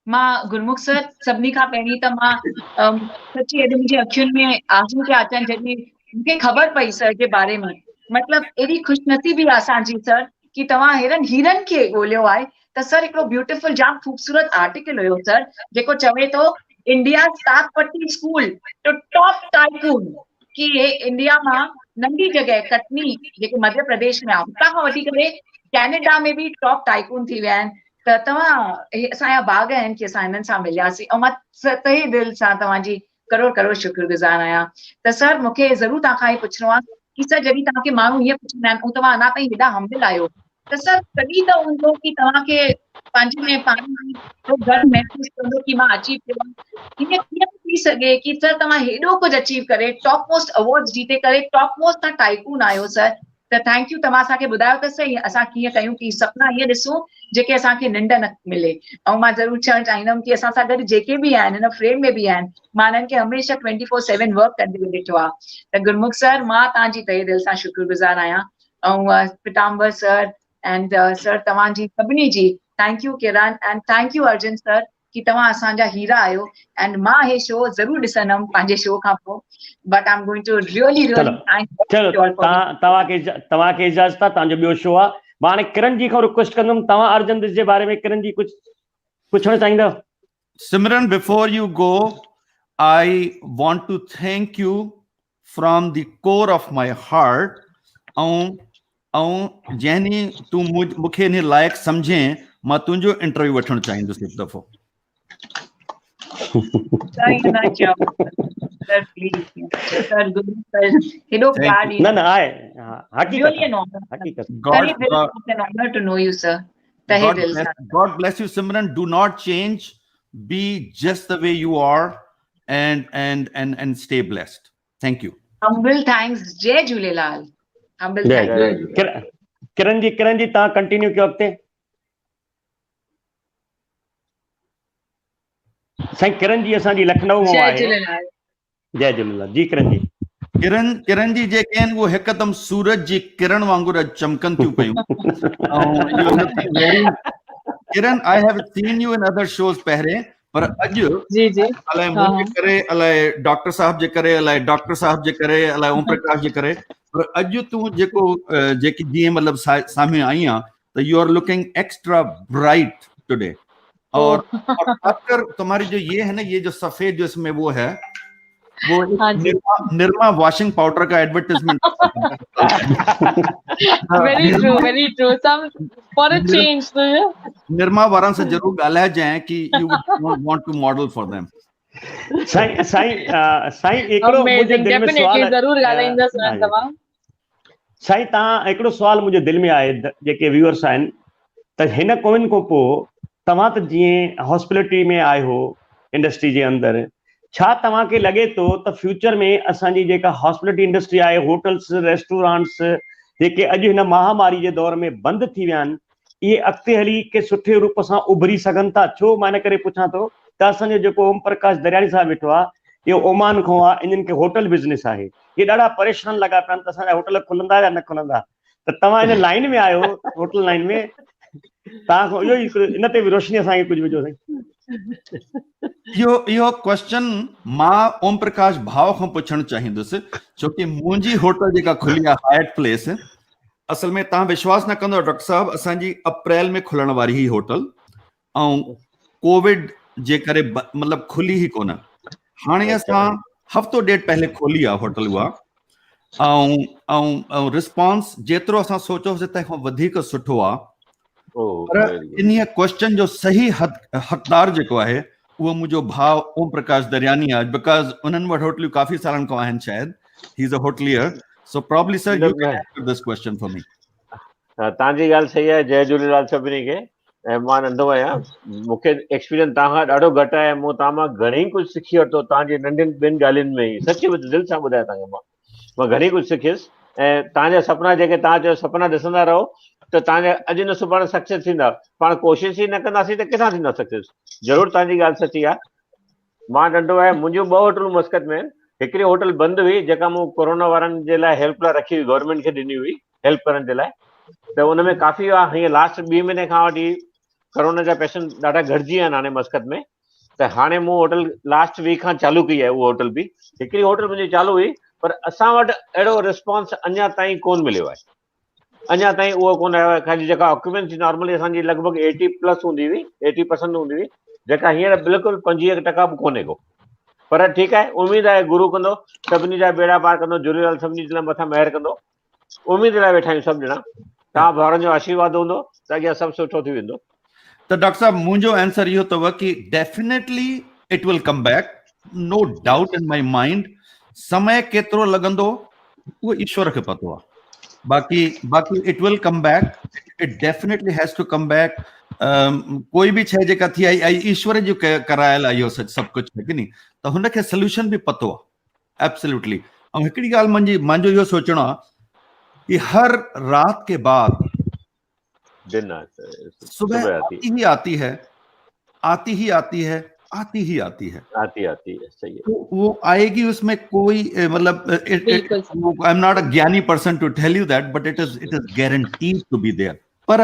मां गुरमुख सर सभिनी खां पहिरीं त मां सची अॼु मुंहिंजी अखियुनि में आंसू पिया अचनि जॾहिं मूंखे ख़बर पई सर जे बारे में. मतिलबु एॾी ख़ुशनसीबी आहे असांजी सर कि तव्हां हीरनि खे ॻोल्हियो आहे. त सर हिकिड़ो ब्यूटीफुल जाम ख़ूबसूरत आर्टिकल हुयो सर जेको चवे थो इंडिया ताकपट्टी स्कूल टू टॉप टाइकून, कि हे इंडिया मां नंढी जॻह कटनी जेके मध्य प्रदेश में आहे हुतां खां वठी करे कैनेडा में बि टॉप टाइकून थी विया आहिनि. त तव्हां असांजा बाग आहिनि कि असां हिननि सां मिलियासीं ऐं मां तहे दिलि सां तव्हांजी करोड़ करोड़ शुक्रगुज़ार आहियां. त सर मूंखे ज़रूरु तव्हांखां इहो पुछिणो आहे कि सर जॾहिं तव्हांखे माण्हू हीअं पुछंदा आहिनि ऐं तव्हां अञा ताईं हेॾा हम्बिल आहियो त सर कॾहिं त हूंदो कि तव्हांखे पंहिंजे में पाण में गर्व महसूस कंदो कि मां अचीव कयो. हीअं कीअं थी सघे कि सर तव्हां हेॾो कुझु अचीव करे टॉप मोस्ट अवॉर्ड्स जीते करे टॉप मोस्ट तव्हां टाइकून आहियो सर. त थैंक यू. तव्हां असांखे ॿुधायो त सही असां कीअं कयूं कि सपना हीअं ॾिसूं जेके असांखे निंड न मिले. ऐं मां ज़रूरु चवणु चाहींदमि कि असां सां गॾु जेके बि आहिनि हिन फ्रेम में बि आहिनि मां हिननि खे हमेशह 24/7 वर्क कंदे ॾिठो आहे. त गुरमुख सर मां तव्हांजी तहे दिलि सां शुक्रगुज़ार आहियां. ऐं पितांबर सर एंड सर तव्हांजी सभिनी जी thank you Kiran and thank you Arjun sir कि तव्हां असांजा हीरा आहियो. एंड मां हे शो ज़रूरु ॾिसंदमि पंहिंजे शो खां पोइ. But I am going to really चलो तव्हांखे इजाज़त आहे. तव्हांजो ॿियो शो आहे. मां हाणे किरण जी खां रिक्वेस्ट कंदुमि तव्हां अर्जुन जे बारे में किरण जी कुझु पुछणु चाहींदव? Simran, before you go, I want to thank you from the core of my heart. ऐं जैनी तूं मूंखे इन लाइक़ समझे मां तुंहिंजो इंटरव्यू वठणु चाहींदुसि हिकु दफ़ो. न आहे हक़ीक़त. God bless you, Simran. Do not change. Be just the way you are and stay blessed. Thank you. Humble thanks. जय झूलेलाल. Humble thanks. किरण जी तव्हां कंटिन्यू कयो अॻिते. साईं किरण जी असांजी लखनऊ मां आहे. जय झूलेलाल जी किरण जी. किरण जी जेके आहिनि उहो हिकदमि सूरज जी किरण वांगुरु चमकनि थियूं पयूं. किरण, I have seen you in other shows पहिरें, पर अॼु अलाए मुंहिंजे करे अलाए डॉक्टर साहब जे करे अलाए डॉक्टर साहब जे करे अलाए ओम प्रकाश जे करे, पर अॼु तूं जेकी जीअं मतिलबु साम्हूं आई आहे त you are looking extra bright today. और खासकर तुम्हारी जो ये है ना, ये जो सफेद जो इसमें वो है वो निर्मा वॉशिंग पाउडर का advertisement. very true some for a change. Nirma वारन से जरूर ॻाल्हाए जाए कि you would want to model for them. Sai हिकिड़ो मुंहिंजे दिलि में सुवाल ज़रूर ॻाल्हाईंदसि तव्हां. साईं तव्हां हिकिड़ो सुवाल मुंहिंजे दिलि में आहे जेके व्यूअर्स आहिनि त हिन कोविड खां पोइ तव्हां त जीअं हॉस्पिटलिटी में आए हो इंडस्ट्री जे अंदरि, छा तव्हांखे लॻे थो त फ्यूचर में असांजी जेका हॉस्पिटलिटी इंडस्ट्री आहे, होटल्स रेस्टोरेंट्स जेके अॼु हिन महामारी जे दौर में बंदि थी विया आहिनि, इहे अॻिते हली के सुठे रूप सां उभरी सघनि था? छो मां इन करे पुछां थो त असांजो जेको ओम प्रकाश दरियाणी साहब वेठो आहे इहो ओमान खां आहे, इन्हनि खे होटल बिज़नेस आहे. इहे ॾाढा परेशान लॻा पिया आहिनि त असांजा होटल खुलंदा या न खुलंदा. त तव्हां इन लाइन में आहियो, होटल लाइन में, तव्हां खां इहो ई इन ते बि रोशनी असांखे कुझु विझो साईं. इहो क्वेश्चन मां ओम प्रकाश भाव खां पुछणु चाहींदुसि, छो कि मुंहिंजी होटल जेका खुली आहे हायट प्लेस, असल में तव्हां विश्वास न कंदो डॉक्टर साहब, असांजी अप्रैल में खुलण वारी ही होटल ऐं कोविड जे करे मतलब खुली ही कोन। हाणे असां हफ़्तो ॾेढ पहले खोली आहे होटल उहा, ऐं रिस्पॉन्स जेतिरो असां सोचियोसीं तंहिंखां वधीक सुठो आहे। पर इन क्वेश्चन जो सही हक़दार जेको आहे उहो मुंहिंजो भाउ ओम प्रकाश दरियानी आहे, बिकॉज़ उन्हनि वटि होटलियूं काफ़ी सालनि खां आहिनि शायदि। He is a hotelier, so probably sir you can answer this question for me. तव्हांजी ॻाल्हि सही आहे। जय झूलेलाल सभिनी खे। ऐं मां नंढो आहियां, मूंखे एक्सपीरियंस तव्हां खां ॾाढो घटि आहे। मूं तव्हां मां घणेई कुझु सिखी वरितो तव्हांजी नंढियुनि ॿिनि ॻाल्हियुनि में ई। सची दिलि सां ॿुधायां तव्हांखे, मां घणेई कुझु सिखियुसि। ऐं तव्हांजा सपना जेके तव्हां चयो सपना ॾिसंदा रहो त तव्हांजा अॼु न सुभाणे सक्सेस थींदा। पाण कोशिशि ई न कंदासीं त किथां थींदा सक्सेस। ज़रूरु तव्हांजी ॻाल्हि सची आहे। मां नंढो आहियां, मुंहिंजियूं 2 होटलूं मस्कत में आहिनि। हिकिड़ी होटल बंदि हुई जेका मूं कोरोना वारनि जे लाइ हेल्प लाइ रखी हुई, गवर्नमेंट खे ॾिनी हुई हेल्प करण जे लाइ। त उन में काफ़ी आहे। हीअं लास्ट 2 महीने खां वठी कोरोना जा पेशेंट ॾाढा घटिजी विया आहिनि हाणे मस्कत में। त हाणे मूं होटल लास्ट वीक खां चालू कई आहे। उहा होटल बि हिकिड़ी होटल मुंहिंजी चालू हुई, पर असां वटि अहिड़ो रिस्पॉन्स अञा ताईं कोन मिलियो आहे। अञा ताईं उहो कोन आयो आहे। ख़ाली जेका ऑक्यूपेंसी नॉर्मली असांजी लॻभॻि 80+ हूंदी हुई, 80% हूंदी हुई, जेका हींअर बिल्कुलु 25% बि कोन्हे को। पर ठीकु आहे, उमेदु आहे गुरू कंदो, सभिनी जा बेड़ा पार कंदो, झूलेलाल सभिनी जे मथां महिर कंदो। उमेद लाइ वेठा आहियूं सभु ॼणा। तव्हां भाउरनि जो आशीर्वाद हूंदो त अॻियां सभु सुठो थी वेंदो। तो डॉक्टर साहब मुझे आंसर यो तो कि definitely it will come back, no doubt in my mind. समय केतरो लगंदो वो ईश्वर के पतो आहे। बाकी it will come back, it definitely has to come back. कोई भी शइ जेका थी आई ईश्वर जो करायल आहे, इहो सब कुछ है कि नहीं, तो हुनखे सोल्यूशन भी पतो आहे एब्सोल्युटली। और हिकिड़ी ॻाल्हि मुंहिंजो इहो सोचणो आहे कि हर रात के बाद सुबह आती है, आती ही आती है, आती ही आती है, आती है। सही है। तो वो आएगी, उसमें कोई मतलब आई एम नॉट अ ज्ञानी person to tell you that, but it is guaranteed to be there. पर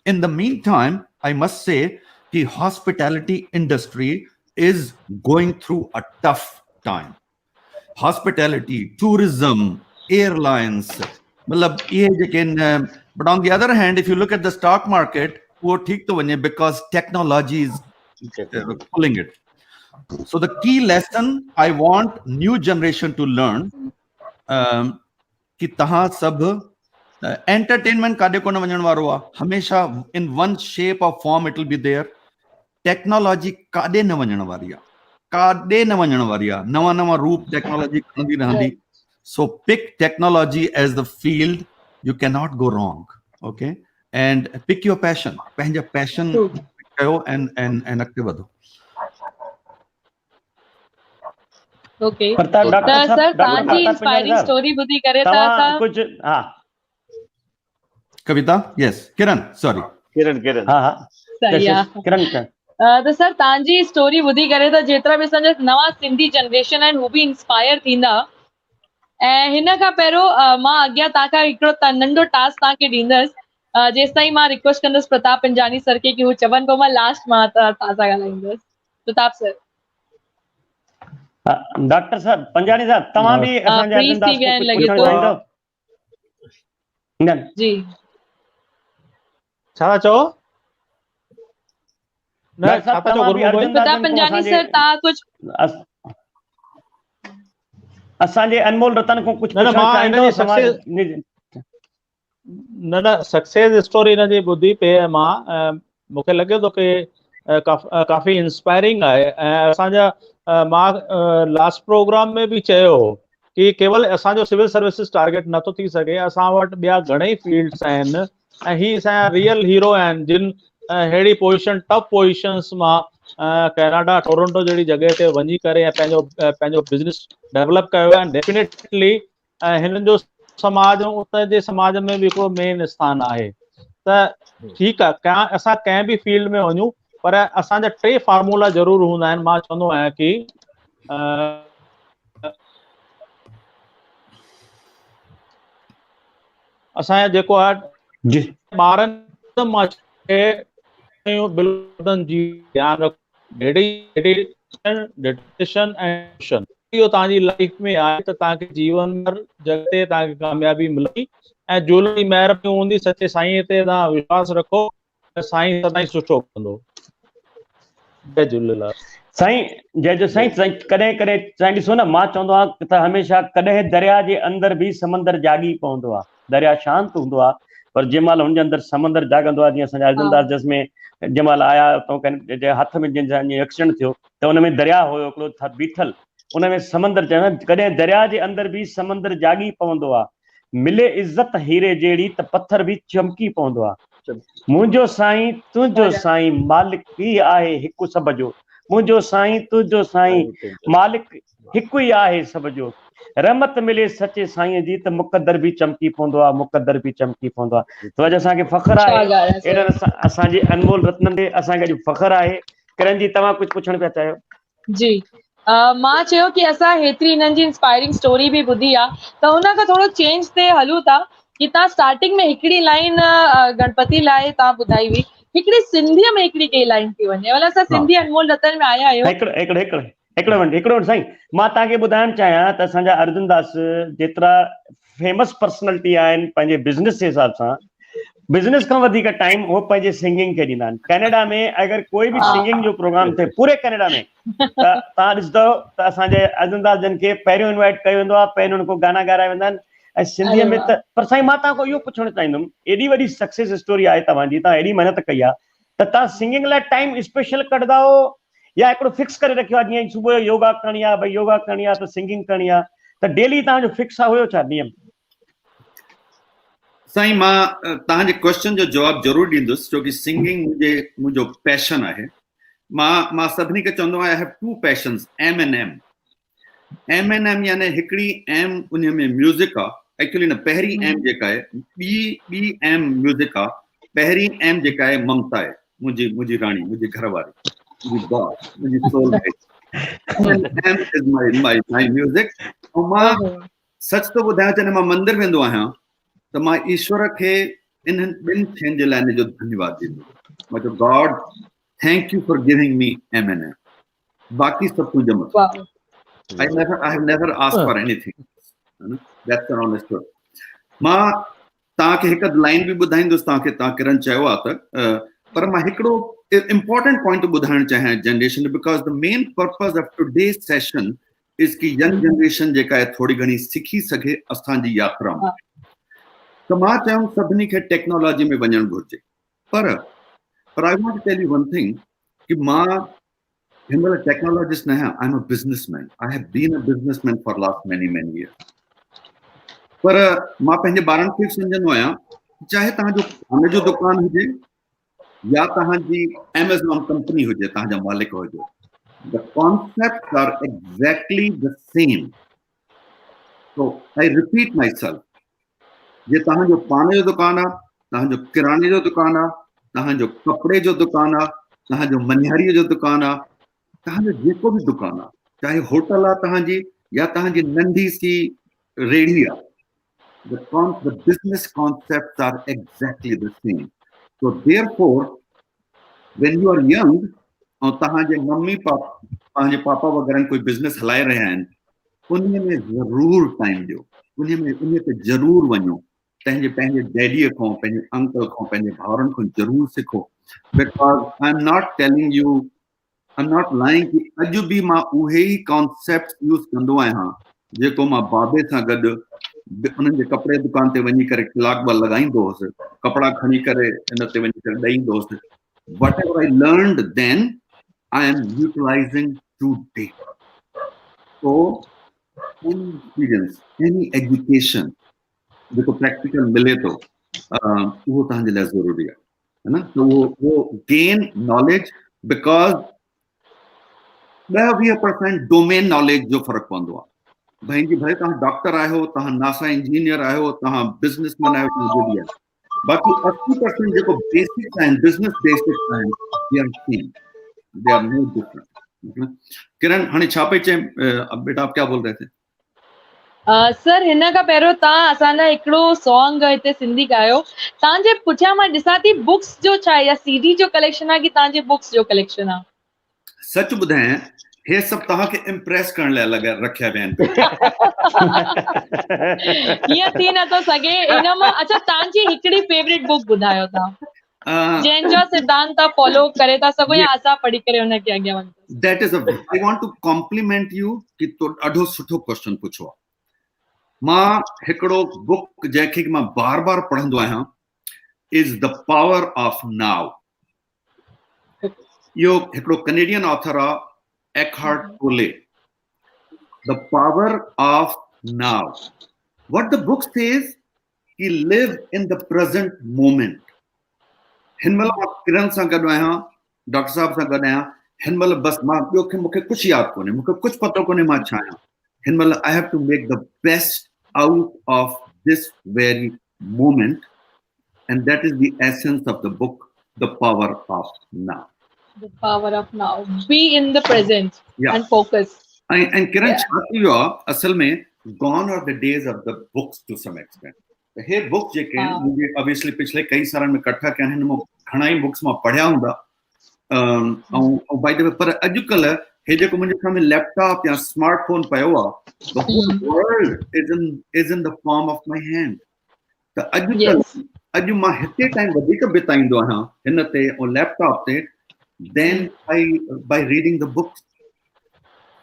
in the mean time I must say कि hospitality industry is going through a tough time. Hospitality, tourism, airlines, मतलब ये जेके, but on the other hand, if you look at the stock market, वो ठीक तो वने because technology is pulling it. So the key lesson I want new generation to learn कि तहां सब entertainment काॾे कोन वञण वारो आहे, हमेशा in one shape or form it will be there. Technology काॾे न वञण वारी आहे, काॾे न वञण वारी आहे, नवा नवा रूप टेक्नोलॉजी खणंदी रहंदी। So pick technology as the field, you cannot go wrong, okay? And pick your passion, पंहिंजा passion कयो and अॻिते वधो। ओके, त सर तव्हांजी इंस्पायरिंग स्टोरी ॿुधी करे त असां कुछ हां कविता, यस किरण, सॉरी किरण, हां सही आहे किरण। त सर तव्हांजी स्टोरी ॿुधी करे त जेतिरा बि असांजा नवा सिंधी जनरेशन आहिनि हू बि इंस्पायर थींदा। ऐं हिन खां पहिरियों मां अॻियां तव्हांखां हिकिड़ो नंढो टास्क तव्हांखे ॾींदसि। जेसि ताईं मां रिक्वेस्ट कंदसि प्रताप पंजानी सर खे कि हू चवनि पोइ मां लास्ट मां तव्हां सां ॻाल्हाईंदसि। प्रताप सर। डॉक्टर साहब पंजानी साहब, तव्हां भी असांजा फ्रीज थी विया आहिनि लॻे पुछणु थो। जी छा चओ? न छा था चओ प्रताप पंजानी सर, तव्हां कुछ असांजे अनमोल रतन को कुछ न सक्सेस स्टोरी हिन जी ॿुधी पे मां, मूंखे लॻे थो कि काफ़ी इंस्पायरिंग आहे। ऐं असांजा मां लास्ट प्रोग्राम में भी चयो हो कि केवल असांजो सिविल सर्विसिस टारगेट नथो थी सघे, असां वटि ॿिया घणेई फील्ड्स आहिनि ऐं ही असांजा रियल हीरो आहिनि जिन अहिड़ी पोजीशन, टफ पोजीशंस मां कनाडा, टोरंटो जहिड़ी जॻह ते वञी करे ऐं पंहिंजो बिज़नेस डेवलप कयो आहे। डेफिनेटली हिननि जो समाज, उते जे समाज में भी हिकिड़ो मेन स्थान आहे। त ठीकु आहे, असां कंहिं बि फील्ड में वञूं, पर असांजा 3 फार्मूला ज़रूर हूंदा आहिनि। मां चवंदो आहियां कि असांजा जेको आहे ॿारनि मां जी ध्यान रखो, डेडिकेशन, डेडिकेशन एंड इहो तव्हांजी लाइफ में आहे त तव्हांखे जीवन भर जॻह ते तव्हांखे कामयाबी मिलंदी ऐं झूलण जी महिरबानी हूंदी। सचे साईं ते तव्हां विश्वास रखो त साईं सदाईं सुठो कंदो। जय झूलेलाल साईं। जय साईं। कॾहिं कॾहिं साईं ॾिसो न, मां चवंदो आहियां त हमेशह कॾहिं दरिया जे अंदरि बि समंदर जागी पवंदो आहे। दरिया शांत हूंदो आहे, पर जंहिं महिल हुनजे अंदरि समंदर जाॻंदो आहे, जीअं असांजा अर्जनदास जस में जंहिं महिल आया त हथ में जंहिंजा एक्सीडेंट थियो त हुन में दरिया हुयो हिकिड़ो बीठल, उन में समंदर चवंदा कॾहिं दरिया जे अंदरि बि समंदर जागी पवंदो आहे। मिले इज़त हीरे जहिड़ी त पत्थर बि चमकी पवंदो आहे। मुंहिंजो साईं तुंहिंजो साईं मालिक ई आहे हिकु सभ जो। मुंहिंजो साईं तुंहिंजो साईं मालिक हिकु ई आहे सभ जो। रहमत मिले सचे साईं जी त मुक़दर बि चमकी पवंदो आहे, मुक़दर बि चमकी पवंदो आहे। तो अॼु असांखे फ़ख्रु आहे एॾनि असांजे अनमोल रत्ननि ते असांखे अॼु फ़ख्रु आहे। किरण जी, तव्हां कुझु पुछणु पिया चाहियो? जी, मां चयो कि असां हेतिरी इन्हनि जी इंस्पायरिंग स्टोरी बि ॿुधी आहे, त हुन खां थोरो चेंज ते हलूं था कि तव्हां स्टार्टिंग में हिकिड़ी लाइन गणपति लाइ तव्हां ॿुधाई हुई, हिकिड़ी सिंधीअ में हिकिड़ी कई लाइन थी वञे। मतलब असां सिंधी अनमोल रतन में आया आहियूं। हिकिड़ो मिनट साईं, मां तव्हांखे ॿुधाइणु चाहियां त असांजा अर्जुनदास जेतिरा फेमस पर्सनैलिटी आहिनि पंहिंजे बिज़नेस जे हिसाब सां, बिज़नेस खां वधीक टाइम वो पंहिंजे सिंगिंग खे ॾींदा आहिनि। कनाडा में अगरि कोई बि सिंगिंग जो प्रोग्राम थिए पूरे कनाडा में, त तव्हां ॾिसंदव त असांजे अर्जुनदास जन खे पहिरियों इनवाइट कयो वेंदो आहे, पहिरियों उनको गाना ॻाराया वेंदा आहिनि। ऐं सिंधीअ में त पर साईं मां तव्हांखां इहो पुछणु चाहींदुमि, एॾी वॾी सक्सेस स्टोरी आहे तव्हांजी, तव्हां एॾी महिनत कई आहे, त तव्हां सिंगिंग लाइ टाइम स्पेशल कढंदा हो या हिकिड़ो फिक्स करे रखियो आहे, जीअं सुबुह जो योगा करणी आहे, भई योगा करणी आहे त सिंगिंग करणी आहे, त डेली तव्हांजो फिक्स आहे हुयो छा नियम? साईं, मां तव्हांजे क्वेश्चन जो जवाबु ज़रूरु ॾींदुसि, छो कि सिंगिंग मुंहिंजो पैशन आहे। मां सभिनी खे चवंदो आहियां, I have two passions, M and M. M and M यानी हिकिड़ी एम उन में म्यूज़िक आहे। एक्चुअली न, पहिरीं एम जेका आहे, ॿी एम म्यूज़िक आहे। पहिरीं एम जेका आहे ममता आहे, मुंहिंजी राणी, मुंहिंजी घरवारी, मुंहिंजी बॉस, मुंहिंजी soulmate. M is my music. ऐं मां सच थो ॿुधायां, जॾहिं मां मंदिर वेंदो आहियां त मां ईश्वर खे इन्हनि ॿिनि शयुनि जे लाइ इन जो धन्यवाद ॾींदो। मां चयो, God thank you for giving me M and M. बाक़ी सभु तुंहिंजो मथां। I have never asked for anything. That's the honest truth. मां तव्हांखे हिकु लाइन बि ॿुधाईंदुसि, तव्हां किरण चयो आहे त, पर मां हिकिड़ो इम्पोर्टेंट पॉइंट ॿुधाइणु चाहियां generation, because the main purpose of today's session is कि यंग जनरेशन जेका आहे थोरी घणी सिखी सघे असांजी यात्रा में। त मां चयुमि सभिनी खे टेक्नोलॉजी में वञणु घुरिजे, पर I want to tell you one thing कि मां हिन महिल टेक्नोलॉजिस्ट न आहियां। I am a businessman. I have been a businessman for last many years. पर मां पंहिंजे ॿारनि खे सम्झंदो आहियां, चाहे तव्हांजो खाने जो दुकान हुजे या तव्हांजी एमेज़ॉन कंपनी हुजे, तव्हांजा मालिक हुजे, the concepts are exactly the same. So I repeat myself, जे तव्हांजो पाने जो दुकान आहे, तव्हांजो किराने जो दुकान आहे, तव्हांजो कपिड़े जो दुकान आहे, तव्हांजो मनिहारीअ जो दुकान आहे, तव्हांजो जेको बि दुकान आहे, चाहे होटल आहे तव्हांजी या तव्हांजी नंढी सी रेड़ी आहे, the business concepts are exactly the same. So therefore, when you are young, और तव्हांजे मम्मी पंहिंजे पापा वग़ैरह कोई बिज़नेस हलाए रहिया आहिनि, उन में ज़रूरु टाइम ॾियो, उन ते ज़रूरु वञो। पंहिंजे डैडीअ खां, पंहिंजे अंकल खां, पंहिंजे भाउरनि खां ज़रूरु सिखो। Because I am not telling you, I am not lying कि अॼु बि मां उहे ई कॉन्सेप्ट यूज़ कंदो आहियां जेको मां बाबे सां गॾु उन्हनि जे कपिड़े दुकान ते वञी करे कलाक ॿ लॻाईंदो हुउसि, कपिड़ा खणी करे इन ते वञी करे ॾेईंदो हुउसि। Whatever I learned then, I am utilizing today. So, any experience, any education, जेको प्रैक्टिकल मिले थो, उहो तव्हांजे लाइ ज़रूरी आहे, है ना? तो वो gain knowledge, because 10-20% domain knowledge जो फ़र्क़ु पवंदो आहे। भाई तव्हां डॉक्टर आहियो, तव्हां नासा इंजीनियर आहियो, तव्हां बिज़नेसमैन आहियो, जो बि आहे। बाक़ी 80% जेको बेसिक्स आहिनि, बिज़नेस बेसिक्स आहिनि, they are same, they are no different. Kiran, हाणे छा पई चए बेटा, आप क्या बोल रहे थे? सर, हिन खां पहिरियों तव्हां असां लाइ हिकिड़ो सॉन्ग हिते सिंधी ॻायो। तव्हांजे पुठियां मां ॾिसां थी बुक्स जो छा आहे, या सीडी जो कलेक्शन आहे कि तव्हांजे बुक्स जो कलेक्शन आहे? सच ॿुधायां, हे सब तव्हां खे इम्प्रेस करण लाइ रखिया विया आहिनि। ईअं थी नथो सघे। इन मां अच्छा तव्हांजी हिकिड़ी फेवरेट बुक ॿुधायो तव्हां जंहिंजो सिद्धांत तव्हां फॉलो करे था सघो या असां पढ़ी करे हुनखे अॻियां वञूं। That is I want to compliment you कि तो ॾाढो सुठो क्वेश्चन पुछो आहे। मां हिकिड़ो बुक जंहिंखे मां बार बार पढ़ंदो आहियां is the power of now. इहो हिकिड़ो कैनेडियन ऑथर आहे Eckhart Tolle, The Power of Now. What the book says, he live in the present moment. हिनमल मां किरण सां गॾु आहियां, डॉक्टर साहब सां गॾु आहियां, हिनमल बस मां ॿियो खे मूंखे कुझु यादि कोन्हे, मूंखे कुझु पतो कोन्हे मां छा आहियां। हिनमल I have to make the best out of this very moment, and that is the essence of the book, The Power of Now. The power of now. Be in the present and focus. And Kiran, you are असल में gone are the days of the books to some extent. हे books जेके मुझे obviously पिछले कई सालनि में इकट्ठा कया आहिनि, मूं घणा ई बुक्स मां पढ़िया हूंदा ऐं बाय द वे पर अॼुकल्ह हे जेको मुंहिंजे सामने लैपटॉप या स्मार्टफोन पियो आहे, the whole world is in the palm of my hand. त अॼु मां हिते टाइम वधीक बिताईंदो आहियां हिन ते ऐं लैपटॉप ते then by reading the books.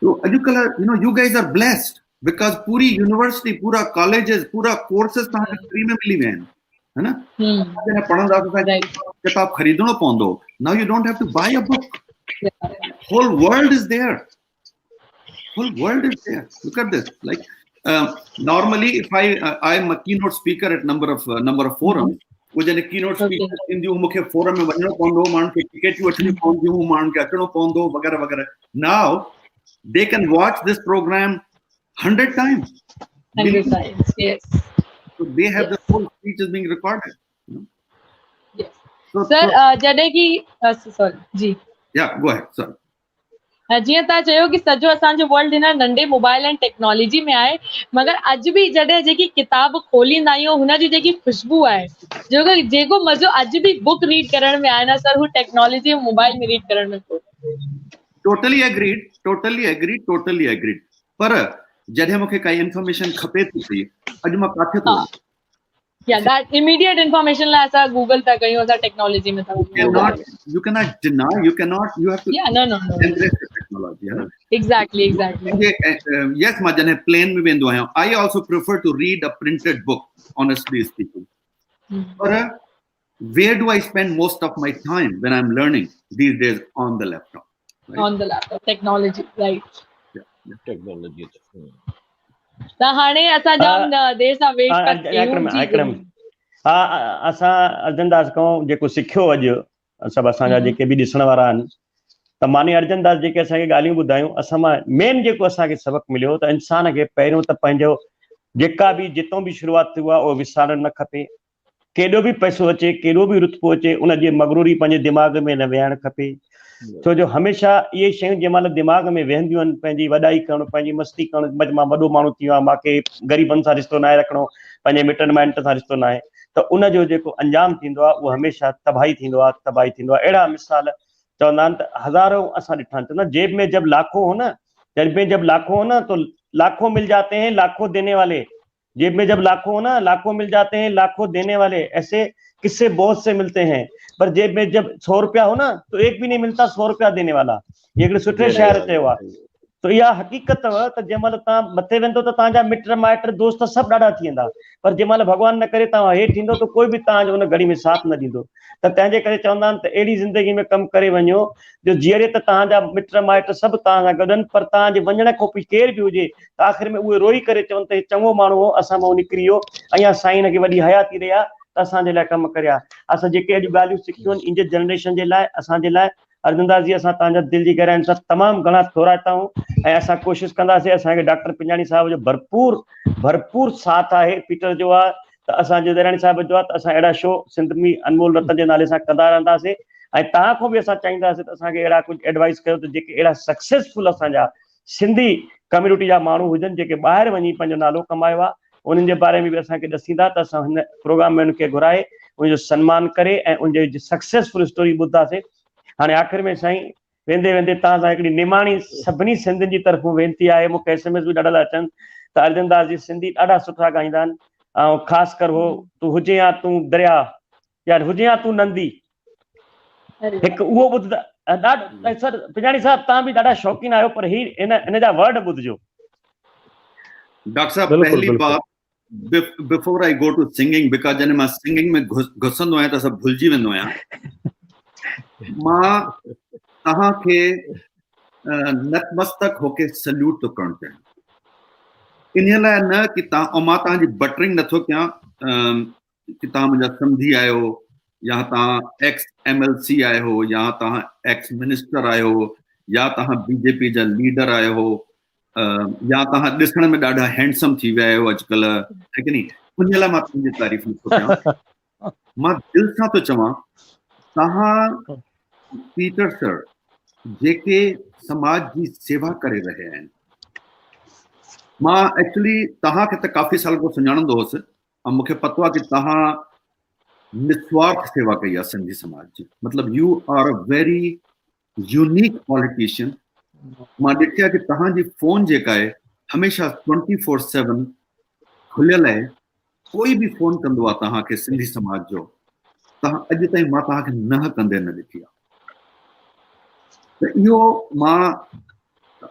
So ajukala, you guys are blessed because puri university, pura colleges, pura courses tahan free mein mili mein hai na jane padhanda ta kitab kharidno pawndo. Now you don't have to buy a book. Whole world is there. Look at this. Like normally if I am a keynote speaker at number of forums, वो जने keynote speaker ईंदी मूंखे forum में वञणो पवंदो, माण्हुनि खे टिकेटियूं वठणियूं पवंदियूं, माण्हुनि खे अचणो पवंदो वग़ैरह वग़ैरह। Now they can watch this program 100 times. 100 times, yes. So they have the whole speech is being recorded. Yes. Sir, जॾहिं की sorry जी। Yeah, go ahead. Sorry. जीअं तव्हां चयो कि सॼो असांजो वर्ल्ड हिन नंढे मोबाइल ऐं टेक्नोलॉजी में आहे, मगर अॼु बि जॾहिं जेकी किताब खोलींदा आहियूं हुनजी जेकी खुशबू आहे, जेको मज़ो अॼु बि बुक रीड करण में आहे न सर, हू टेक्नोलॉजी ऐं मोबाइल में रीड करण में कोन्हे। Totally agreed. पर जॾहिं मूंखे काई इंफॉर्मेशन खपे थी अॼु मां काथे थो Yeah, that immediate information la aisa Google ta kayo aisa technology mein ta you cannot deny, you have to no embrace the technology. Exactly. Yes, ma jane plane mein vendu aayo, I also prefer to read a printed book, honestly speaking. But where do I spend most of my time when I'm learning these days? On the laptop, right? On the laptop, technology, right? Yeah, technology. त हाणे असां जाम देर सां wait कयूं। हा, असां अर्जनदास खां जेको सिखियो अॼु सभु असांजा जेके बि ॾिसण वारा आहिनि, त माने अर्जनदास जेके असांखे ॻाल्हियूं ॿुधायूं, असां मां मेन जेको असांखे सबक़ु मिलियो त इंसान खे पहिरियों त पंहिंजो जेका बि जितां बि शुरूआत थी आहे उहो विसारणु न खपे। केॾो बि पैसो अचे, केॾो बि रुतबो अचे, उनजी मगरूरी पंहिंजे दिमाग़ में न वेहणु खपे। छो जो हमेशह इहे शयूं जंहिं महिल दिमाग़ में वेहंदियूं आहिनि, पंहिंजी वॾाई करणु, पंहिंजी मस्ती करणु, मां वॾो माण्हू थी वियो आहियां, मूंखे ग़रीबनि सां रिश्तो न आहे रखिणो, पंहिंजे मिटनि माइटनि सां रिश्तो न आहे, त उनजो जेको अंजाम थींदो आहे उहो हमेशह तबाही थींदो आहे। अहिड़ा मिसाल चवंदा आहिनि त हज़ारों असां ॾिठा आहिनि। चवंदा जेब में जब लाखों हो ना तो लाखों मिल जाते हैं लाखों देने वाले, जेब में जब लाखों हो ना लाखों मिल जाते हैं लाखों देने वाले, ऐसे किससे बहुत से मिलते हैं, पर जेब में जब 100 रुपया हो ना तो एक भी नहीं मिलता 100 रुपया देने वाला। ये हिकिड़े सुठे शाइर चयो आहे। तो इहा हक़ीक़त अथव त जंहिं महिल तव्हां मथे वेंदो त तव्हांजा मिट माइट दोस्त सभु ॾाढा थी वेंदा, पर जंहिं महिल भॻवान न करे तव्हां हेठि थींदो त कोई बि तव्हांजो उन घड़ी में साथ न ॾींदो। त तंहिंजे करे चवंदा आहिनि त अहिड़ी ज़िंदगी में कमु करे वञो जो जीअरे त तव्हांजा मिट माइट सभु तव्हां सां गॾु आहिनि, पर तव्हांजे वञण खां पोइ केर बि हुजे त आख़िर में उहे रोई करे चवनि त चङो माण्हू हो, असां मां निकिरी वियो, अञा साईं हिनखे वॾी हयाती ॾिया त असांजे लाइ कमु करिया। असां जेके अॼु ॻाल्हियूं सिखियूं आहिनि ईंदड़ जनरेशन जे लाइ, असांजे लाइ, अर्जनदास जी असां तव्हांजा दिलि जी गहराइनि सां तमामु घणा थोराता आहियूं ऐं असां कोशिशि कंदासीं। असांखे डॉक्टर पिंजाणी साहिब जो भरपूर साथ आहे, पीटर जो आहे, त असांजे देराणी साहिब जो आहे, त असां अहिड़ा शो सिंध में अनमोल रतन जे नाले सां कंदा रहंदासीं। ऐं तव्हां खां बि असां चाहींदासीं त असांखे अहिड़ा कुझु एडवाइस कयो त जेके अहिड़ा सक्सेसफुल असांजा सिंधी कम्यूनिटी जा माण्हू हुजनि जेके ॿाहिरि वञी पंहिंजो नालो कमायो आहे, उन्हनि जे बारे में बि असांखे ॾसींदा त असां हिन प्रोग्राम में उनखे घुराए उनजो सम्मान करे ऐं उनजी सक्सेसफुल स्टोरी ॿुधासीं। हाणे आख़िर में साईं वेंदे वेंदे तव्हां सां हिकिड़ी निमाणी सभिनी सिंधियुनि जी तरफ़ूं वेनती आहे। मूंखे SMS बि ॾाढा था अचनि त अर्जन दास जी सिंधी ॾाढा सुठा ॻाईंदा आहिनि, ऐं ख़ासि कर हो तूं हुजे या तूं दरिया या हुजे या तूं नंदी, हिकु उहो ॿुधंदा ॾाढो। सर पिजाणी साहब तव्हां बि ॾाढा शौक़ीन आहियो, पर ही इन जा वर्ड ॿुधिजो। डॉक्टर साहब पहली बात, before I go to singing, because जॾहिं मां सिंगिंग में घुसंदो आहियां त सभु भुलिजी वेंदो आहियां। मां तव्हांखे नतमस्तक होके सल्यूट थो करणु चाहियां, इन लाइ न कि तव्हां, मां तव्हांजी बटरिंग नथो कयां कि तव्हां मुंहिंजा सिंधी आहियो या तव्हां एक्स MLC आहियो या तव्हां एक्स मिनिस्टर आहियो या तव्हां BJP जा लीडर आहियो या तव्हां ॾिसण में ॾाढा हैंडसम थी विया आहियो अॼुकल्ह, है कि नहीं, उन लाइ मां तुंहिंजी तारीफ़ नथो कयां। मां दिलि सां थो चवां तव्हां पीटर सर जेके समाज जी सेवा करे रहिया आहिनि, मां एक्चुअली तव्हांखे त काफ़ी साल खां सुञाणंदो हुउसि ऐं मूंखे पतो आहे कि तव्हां निस्वार्थ सेवा कई आहे सिंधी समाज जी, मतिलबु you are a very unique politician. मां ॾिठी आहे कि तव्हांजी फ़ोन जेका आहे हमेशह 24/7 खुलियल आहे, कोई बि फ़ोन कंदो आहे तव्हांखे सिंधी समाज जो, तव्हां अॼु ताईं मां तव्हांखे न कंदे न ॾिठी आहे। त इहो मां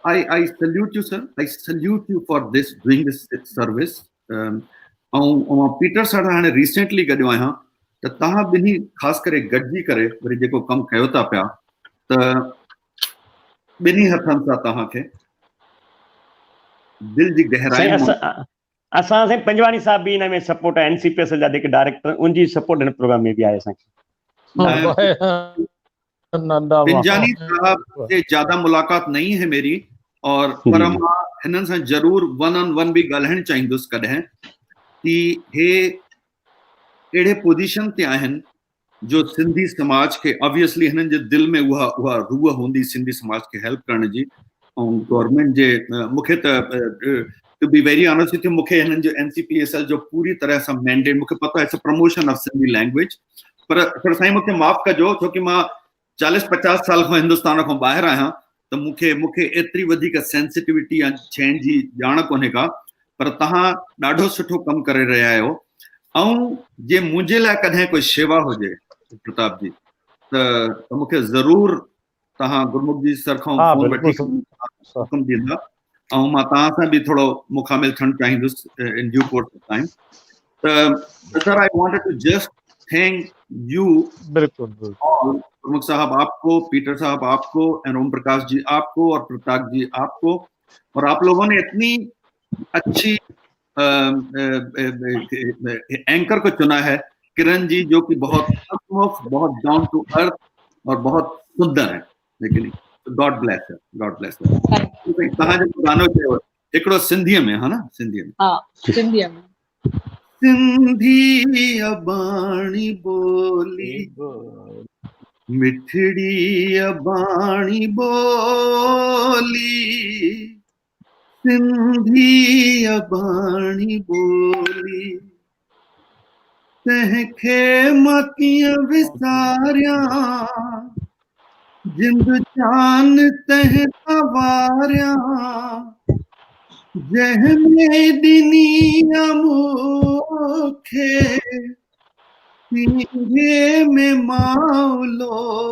I salute you, sir. I salute you for this, doing this service. ऐं पीटर सर हाणे रिसेंटली गॾु आहियां त तव्हां ॿिन्ही ख़ासि करे गॾिजी करे वरी जेको कमु कयो था पिया, त ॿिन्ही हथनि सां तव्हांखे दिलि जी गहराई असां साईं पंजवाणी साहब बि इन में सपोर्ट आहे, NCPSL जा जेके डायरेक्टर उनजी सपोर्ट हिन प्रोग्राम में बि आहे असांखे। पिंजानी साहब से ज्यादा मुलाकात नहीं है मेरी, और पर मां हिननि सां जरूर 1-on-1 भी ॻाल्हाइणु चाहींदुसि कॾहिं कि हे अहिड़े पोजीशन ते आहिनि जो सिंधी समाज खे, ऑब्वियसली हिननि जे दिलि में उहा रूह हूंदी सिंधी समाज खे हेल्प करण जी, ऐं गवर्नमेंट जे मूंखे त to be very honest with you, मूंखे हिननि जो NCPSL जो पूरी तरह सां मैंडेट, मूंखे पतो आहे it's a promotion of Sindhi language, पर साईं मूंखे माफ़ कजो छो कि मां 40-50 साल खां हिंदुस्तान खां ॿाहिरि आहियां, त मूंखे एतिरी वधीक सेंसिटिविटी या शयुनि जी ॼाण कोन्हे का, पर तव्हां ॾाढो सुठो कमु करे रहिया आहियो। ऐं जे मुंहिंजे लाइ कॾहिं कोई शेवा हुजे प्रताप जी त मूंखे ज़रूर तव्हां गुरमुख जी सर खां फ़ोन वठी हुकुम ॾींदा, ऐं मां तव्हां सां बि थोरो मुखामिल थियणु चाहींदुसि in due course of time. त sir I wanted to just thank you, बिल्कुल प्रमुख साहब आपको, पीटर साहब आपको, एंड ओम प्रकाश जी आपको, और प्रताप जी आपको, और आप लोगों ने इतनी अच्छी एंकर को चुना है, किरण जी जो कि बहुत डाउन टू अर्थ और बहुत सुंदर है, लेकिन गॉड ब्लेस है, गॉड ब्लेस है। तव्हां जो गानो चयो हिकिड़ो सिंधीअ में, हा न, सिंधीअ में, हाँ सिंधीअ में, सिंधी अबाणी बोली मिठड़ी अबाणी बोली, सिंधी अबाणी बोली, तंहिंखे मां कीअं विसारियां, जिंद जान तंहिं सां वारियां, जंहिंमें ॾिनी मूंखे सिंधीअ में माउलोली,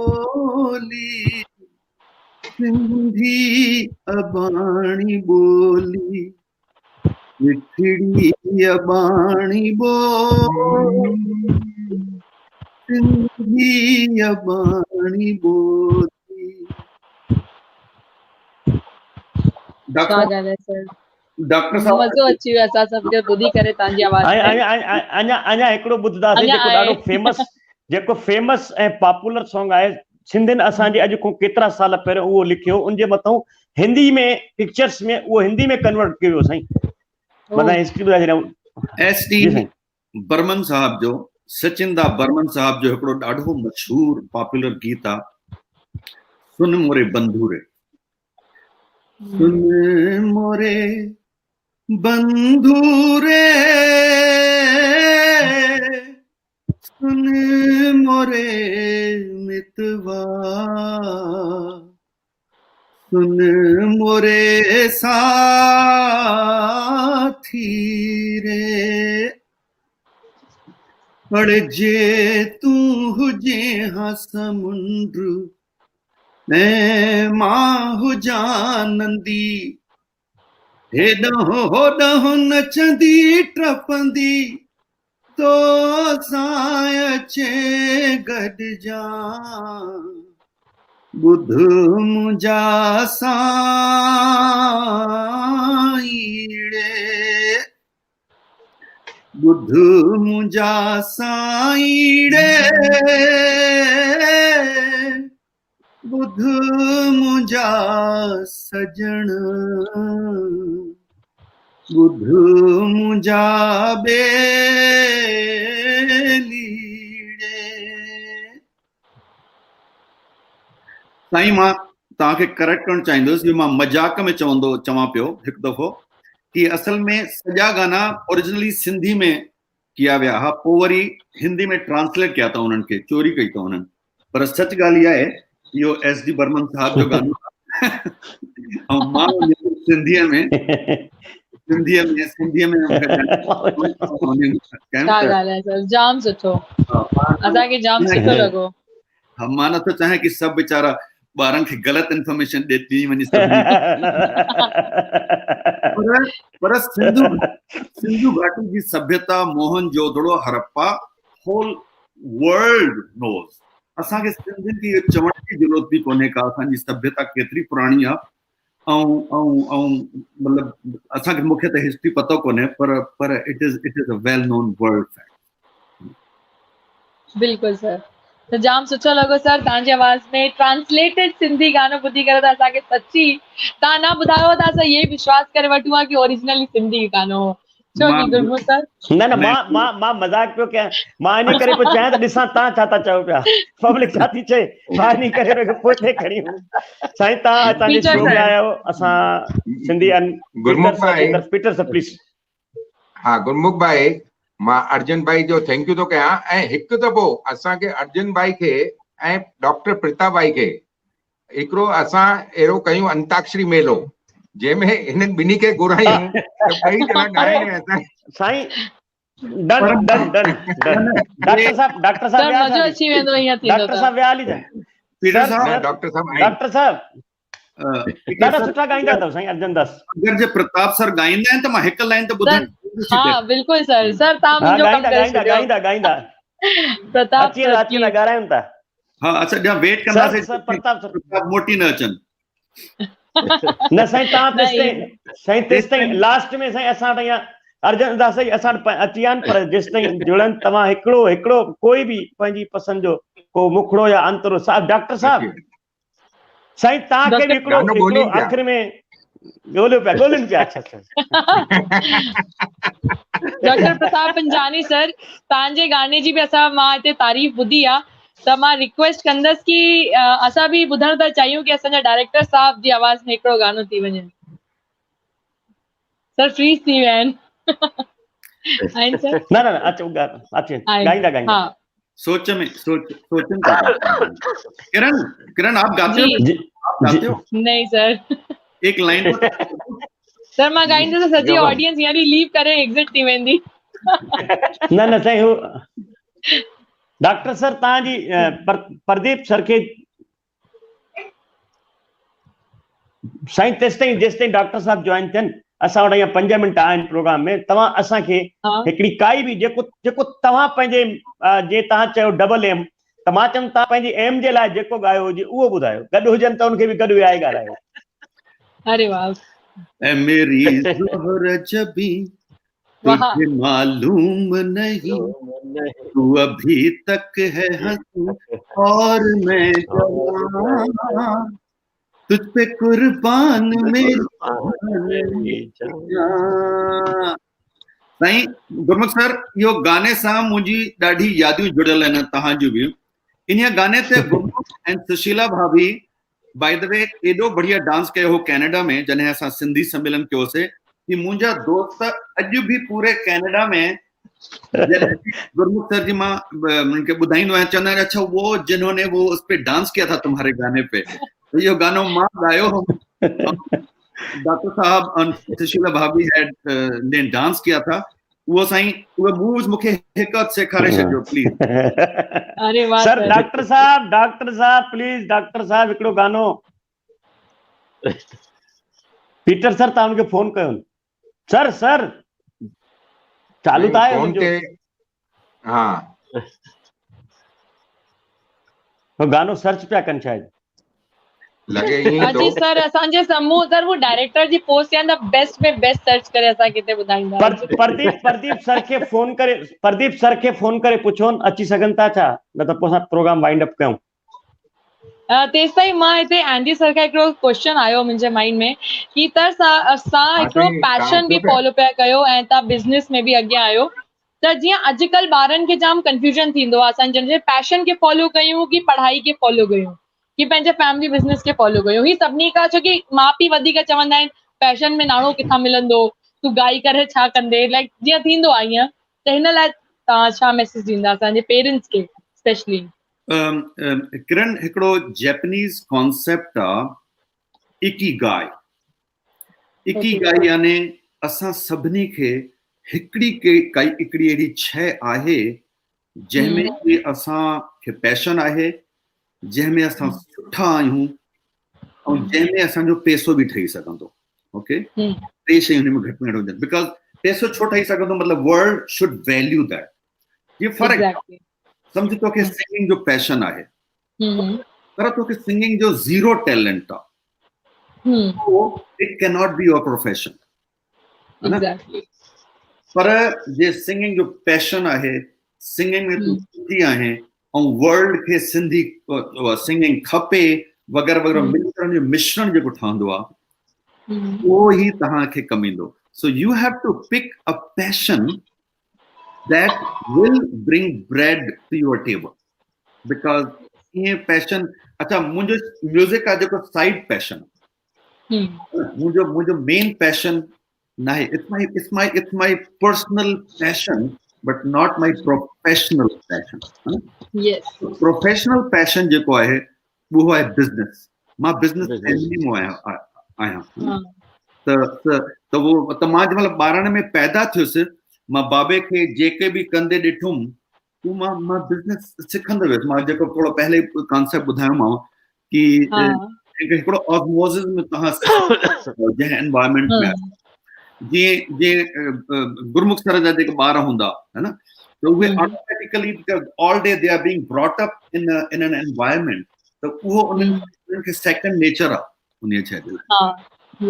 सिंधी अबाणी बोली मिठड़ी अबाणी बोली, सिंधी अबाणी बोली। डॉक्टर साहब मज़ो अची वियो असां सभु खे ॿुधी करे तव्हांजी आवाज़। अञा हिकिड़ो ॿुधंदासीं जेको ॾाढो फेमस ऐं पॉपुलर सॉन्ग आहे सिंधियुनि असांजे अॼु खां केतिरा साल पहिरियों उहो लिखियो, उनजे मथां हिंदी में पिक्चर्स में उहो हिंदी में कन्वर्ट कयो वियो साईं, माना हिस्ट्री ॿुधाए छॾियऊं। SD बर्मन साहब जो, सचिंदा बर्मन साहब जो हिकिड़ो ॾाढो मशहूर पॉपुलर गीत आहे, सुन मोरे बंधु रे, सुन मोरे बंधु रे, सुन मोरे मितवा, सुन मोरे साथी रे अड़जे तू हुजे हाँ समुंड मैं मां हुजा नंदी हेॾो होॾो नचंदी टपंदी तो सां अचे गॾिजां ॿुध मुंहिंजा साईड़े ॿुध मुंहिंजा साईड़े ॿुध मुंहिंजा सजण ॿुध मुंहिंजा बेलीड़े। साईं मां तव्हांखे करेक्ट करणु चाहींदुसि कि मां मजाक में चवां पियो हिकु दफ़ो कि असल में सॼा गाना ओरिजिनली सिंधी में किया विया हुआ, पोइ वरी हिंदी में ट्रांसलेट कया अथऊं, उन्हनि खे चोरी कई अथऊं उन्हनि। पर सच ॻाल्हि इहा आहे इहो SD बर्मन साहब जो गानो ऐं मां सिंधीअ में जाम सुठो, असांखे जाम सुठो लॻो। मां नथो चाहियां कि सभु वीचारा ॿारनि खे ग़लति इंफॉर्मेशन ॾेई वञे पर सिंधु घाटी जी सभ्यता Mohenjodaro Harappa whole world knows. असांखे सिंधियुनि खे इहो चवण जी ज़रूरत बि कोन्हे का असांजी सभ्यता केतिरी पुराणी आहे ऐं मतिलबु असांखे मूंखे त हिस्ट्री पतो कोन्हे पर it is a well known world fact. बिल्कुलु सर, त जाम सुठो लॻो सर तव्हांजी आवाज़ में ट्रांसलेटेड सिंधी गानो ॿुधी करे। त असांखे सची तव्हां न ॿुधायो त असां इहे विश्वास करे वठूं हा कि ओरिजिनली सिंधी गानो हो। छो कि गुरमुख सर न मां मजाक पियो कयां, मां इन करे पियो चाहियां त ॾिसां तव्हां छा था चओ पिया, पब्लिक छा थी चए, मां इन करे पोइ खणी साईं तव्हां असांजे शो में आया आहियो। असां सिंधी गुरमुख भाई पीटर सर प्लीज। हाँ गुरमुख भाई मां अर्जुन भाई जो थैंक यू थो कयां ऐं हिकु दफ़ो असांखे अर्जुन भाई खे ऐं डॉक्टर प्रताप भाई खे हिकिड़ो असां अहिड़ो कयूं अंताक्षरी मेलो जंहिंमें हिननि ॿिन्ही खे घुरायूं त ॿई ॼणा ॻाइण साईं डन डन डन डॉक्टर साहब मज़ो अची वेंदो ईअं थींदो। डॉक्टर साहब विया हली डॉक्टर साहब ॾाढा सुठा गाईंदा अथव साईं अर्जुन दास। अगरि जे प्रताप सर गाईंदा आहिनि त मां हिकु लाइन त ॿुधां। हाँ बिल्कुलु सर तव्हां मुंहिंजो कमु करे छॾियो। गाईंदा प्रताप अची ॻाल्हायूं था। हाँ अच्छा ॼा वेट कंदासीं प्रताप मोटी न अचनि। न साईं तव्हां तेसिताईं लास्ट में साईं असां वटि अर्जुन दास साईं असां वटि अची विया आहिनि, पर जेसिताईं जुड़नि तव्हां हिकिड़ो कोई बि पंहिंजी पसंदि जो को मुखड़ो या अंतरो साहब डॉक्टर साहब साईं तव्हांखे बि हिकिड़ो आख़िर में ॻोल्हिनि पिया। अच्छा डॉक्टर प्रताप पंजानी सर तव्हांजे गाने जी बि मां हिते तारीफ़ ॿुधी आहे, त मां रिक्वेस्ट कंदसि कि असां बि ॿुधण था चाहियूं कि असांजा डायरेक्टर साहब जी आवाज़ में हिकिड़ो गानो थी वञे। सर फ्रीज थी विया आहिनि। न अचो गाईंदा सोच में किरण आप गाते हो? नहीं सर एक लाइन सर मां गाईंदे त सॼी ऑडियंस यार लीव करे एग्जिट थी वेंदी। न साईं हू डॉक्टर सर तव्हांजी प्रदीप सर खे साईं जेसिताईं डॉक्टर साहब जॉइन थियनि असां वटि 5 मिंट आहिनि प्रोग्राम में। तव्हां असांखे हिकिड़ी काई बि जेको तव्हां पंहिंजे जे तव्हां चयो डबल एम त मां चयमि तव्हां पंहिंजी एम जे लाइ जेको ॻायो हुजे उहो ॿुधायो, गॾु हुजनि त उनखे बि गॾु विहाए ॻाल्हायो। अरे वाह। ऐ मेरी ज़ोहर जबी तुझे मालूम नहीं तू अभी तक है हंसी और मैं जवां तुझ पे कुर्बान मेरी साईं गुरमुख सर इहो गाने सां मुंहिंजी ॾाढी यादियूं जुड़ियल आहिनि तव्हां जूं बि। इन गाने ते गुरमुख ऐं सुशीला भाभी बाय द वे एॾो बढ़िया डांस कयो हो कैनेडा में जॾहिं असां सिंधी सम्मेलन कयोसीं कि मुंहिंजा दोस्त अॼु बि पूरे कैनेडा में गुरमुख सर जी मां उनखे ॿुधाईंदो आहियां, चवंदा आहिनि अच्छा वो जिन्होंने वो उस पे डांस किया था तुम्हारे गाने पे, इहो गानो मां ॻायो हो। डॉक्टर साहब और सुशीला भाभी ने डांस किया था। वो साईं उहे मूव्स मूंखे हिकु हथु सेखारे छॾियो प्लीज। अरे वाह सर डॉक्टर साहब प्लीज डॉक्टर साहब हिकिड़ो गानो। पीटर सर तव्हां हुनखे फोन कयो। सर चालू था फोन ते हाँ गानो सर्च पिया कनि शायद लगे ईअं जी सर असांजे समूह सर वो डायरेक्टर जी पोस्ट या बेस्ट में बेस्ट सर्च करे असांखे हिते ॿुधाईंदा। प्रदीप सर खे फोन करे पुछोनि अची सघनि था छा, न त पोइ असां प्रोग्राम वाइंड अप कयूं। तेसि ताईं मां हिते एंडी सर खां हिकिड़ो क्वेश्चन आयो मुंहिंजे माइंड में कि असां हिकिड़ो पैशन बि फॉलो पिया कयो ऐं तव्हां बिज़नेस में बि अॻियां आहियो, त जीअं अॼुकल्ह ॿारनि खे जाम कंफ्यूजन थींदो आहे असां जनरल पैशन खे फॉलो कयूं कि पढ़ाई खे फॉलो कयूं कि पंहिंजे फैमिली बिज़नेस खे फॉलो कयूं। ही सभिनी खां छो कि माउ पीउ वधीक चवंदा आहिनि पैशन में नाणो किथां मिलंदो, तूं ॻाई करे छा कंदे, लाइक जीअं थींदो आहे ईअं, त हिन लाइ तव्हां छा मैसेज ॾींदा असांजे पेरेंट्स खे स्पेशली? किरण हिकिड़ो जैपनीज़ कॉन्सेप्ट आहे इकिगाई। इकिगाई यानी असां सभिनी खे हिकिड़ी अहिड़ी शइ आहे जंहिंमें कि असांखे पैशन आहे, जंहिंमें असां सुठा आहियूं ऐं जंहिंमें असांजो पैसो बि ठही सघंदो। ओके, टे शयूं हुन में घटि में घटि हुजनि। बिकॉज़ पैसो छो ठही सघंदो, मतिलबु वर्ल्ड शुड वैल्यू दैट। ये फर्क़ु सम्झ, तोखे सिंगिंग जो पैशन आहे पर तोखे सिंगिंग जो ज़ीरो टैलेंट आहे, it can not be your profession. पर जे सिंगिंग जो पैशन आहे, सिंगिंग में तूं सुठी आहे ऐं वर्ल्ड खे सिंधी सिंगिंग खपे वग़ैरह वग़ैरह जो मिश्रण जेको ठहंदो आहे उहो ई तव्हांखे कमींदो। So you have to pick a passion that will bring bread to your table, because ये पैशन अच्छा मुझे म्यूजिक का जो साइड पैशन मुझे मेन पैशन ना है। it's my personal passion but not my professional passion। yes, professional passion जेको आहे वो है बिजनेस। मां बिजनेस फैमिली में आहियां त वो त मां जंहिं महिल 12 में पैदा थियुसि मां बाबे खे जेके बि कंदे ॾिठुमि वो मां बिज़नेस सिखंदो वियुसि। मां जेको थोरो पहले कॉन्सेप्ट ॿुधायोमांव कि हिकिड़ो ऑस्मोसिस में तव्हां जंहिं एनवायरमेंट में जीअं गुरमुख सर जा जेके ॿार हूंदा है न, त उहे automatically all day they are being brought up in an environment, त उहो उन्हनि खे सेकंड नेचर आहे उन शइ जो।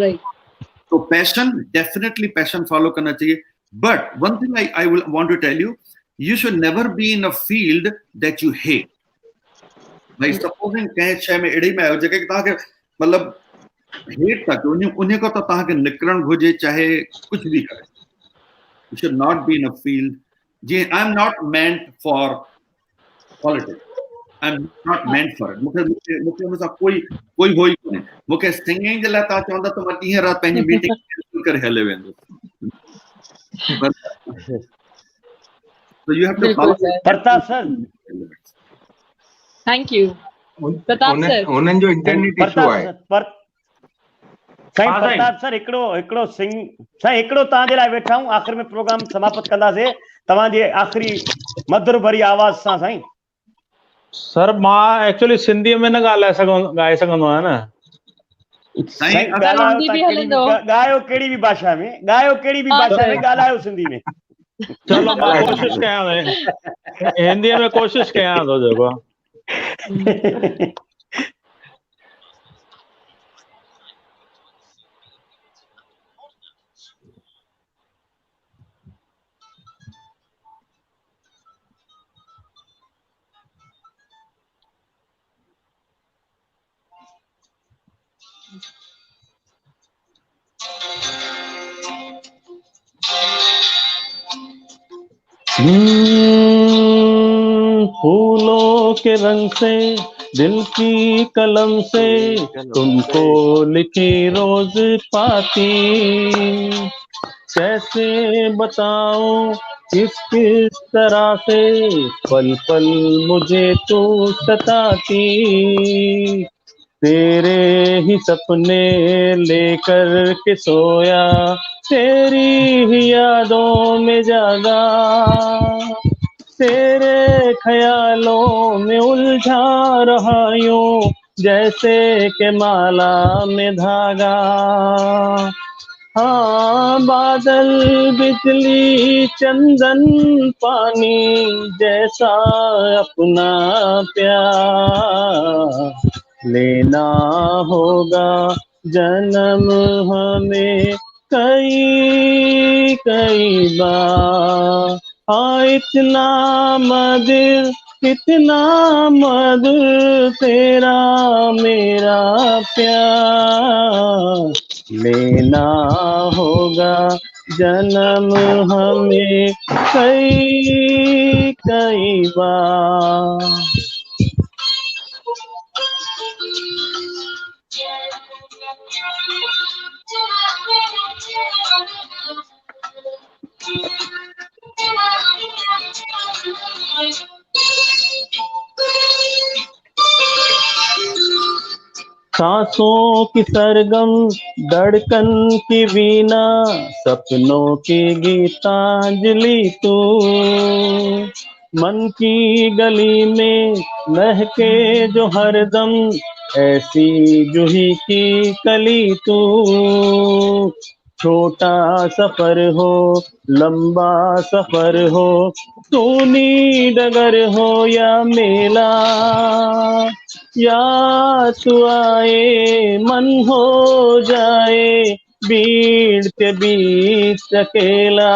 राइट, तो पैशन डेफिनेटली पैशन फॉलो करना चाहिए। But one thing I will want to tell you, you should never be in a field that you hate. Like supposing कहीं शय में एड़ी में आयो जेके तव्हांखे मतलब हेट था कयो उन्हें को तो तव्हांखे निकरण घुर्जे चाहे कुछ भी करे। You should not be in a field. Ji I am not meant for politics. I am not meant for it. मुझे में सा कोई होई कोने। मुझे सिंगिंग जे लाइ तव्हां चवंदा त मां ॾींहं राति पंहिंजी मीटिंग कैंसिल करे हले वेंदो। But, so you have to follow Pratap sir, thank you Pratap sir। उन्हनि जो इंटरनेट इशू आहे। साईं प्रताप सर हिकिड़ो हिकिड़ो तव्हां जे लाइ वेठा आहियूं, आख़िर में प्रोग्राम समाप्त कंदासीं तव्हांजे आख़िरी मधुर भरी आवाज़ सां। साईं सर मां एक्चुअली सिंधीअ में न ॻाए सघंदो आहियां न। गायो कहिड़ी बि भाषा में, ॻाल्हायो सिंधी में। चलो मां कोशिश कयां थो, हिंदीअ में कोशिश कयां थो जेको। फूलों के रंग से दिल की कलम से तुमको लिखी रोज पाती, कैसे बताऊं किस तरह से पल पल मुझे तू सताती। तेरे ही सपने लेकर के सोया, तेरी ही यादों में जागा, तेरे ख्यालों में उलझा रहा यूं जैसे के माला में धागा। हाँ, बादल बिजली चंदन पानी जैसा अपना प्यार लेना होगा जन्म हमें कई कई बार। हाँ, इतना मधुर तेरा मेरा प्यार लेना होगा जन्म हमें कई कई बार। सांसों की सरगम धड़कन की वीणा, सपनों की गीतांजलि तू, मन की गली में महके जो हरदम ऐसी जूही की कली तू। छोटा सफर हो लंबा सफर हो, सूनी डगर हो या मेला, या तू आए मन हो जाए भीड़ के बीच अकेला।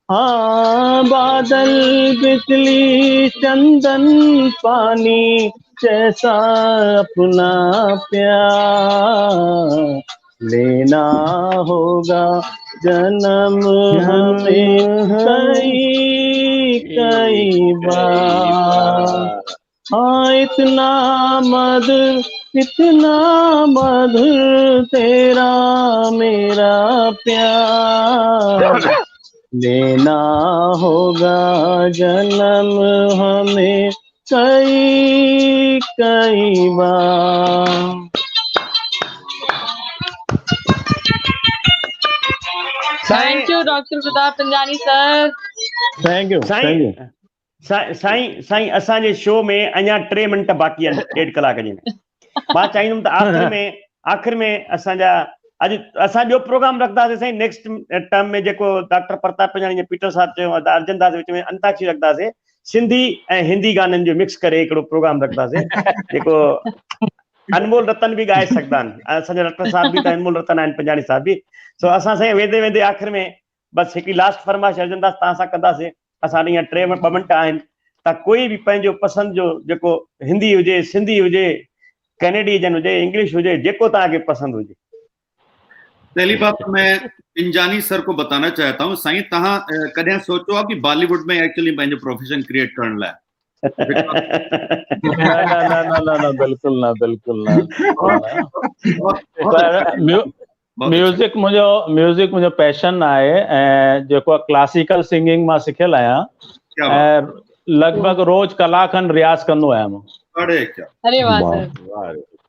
हाँ, बादल बिजली चंदन पानी जैसा अपना प्यार लेना होगा जन्म हमें कई कई बार। हाँ, इतना मधुर तेरा मेरा प्यार लेना होगा जन्म हमें कई कई बार। Thank you doctor Pratap Panjani sir. Thank you. साईं असांजे शो में अञा 3 मिनट बाक़ी आहिनि 1.5 कलाक जे में। मां चाहींदुमि त आख़िर में असांजा अॼु असां ॿियो प्रोग्राम रखंदासीं साईं। नेक्स्ट टर्म में जेको डॉक्टर प्रताप पंजानी जे पीटर साहब चयो अर्जन दास विच में अंताक्षरी रखंदासीं, सिंधी ऐं हिंदी गाननि जो मिक्स करे हिकिड़ो प्रोग्राम रखंदासीं जेको अनमोल रतन भी ॻाए सघंदा आहिनि। असांजा डॉक्टर साहब भी त अनमोल रतन आहिनि, पंजानी साहब भी। सो असां साईं वेंदे वेंदे आख़िर में बसि हिकिड़ी लास्ट फरमाइश अर्जन दास तव्हां सां कंदासीं। असां हीअं 2 मिंट आहिनि त कोई भी पंहिंजो पसंदि जो जेको हिंदी हुजे, सिंधी हुजे, कैनेडियन हुजे, इंग्लिश हुजे, जेको तव्हांखे पसंदि हुजे। पहली बात मैं पिंजानी सर को बताना चाहता हूँ, साईं तहां कॾहिं सोचो आहे कि बॉलीवुड में एक्चुअली पंहिंजो प्रोफेशन क्रिएट करण लाइ? न बिल्कुल ना। म्यूजिक मुंहिंजो पैशन आहे ऐं जेको क्लासिकल सिंगिंग मां सिखियल आहियां ऐं लगभग रोज कलाक खन रियाज़ कंदो आहियां मां। अरे वाह सर।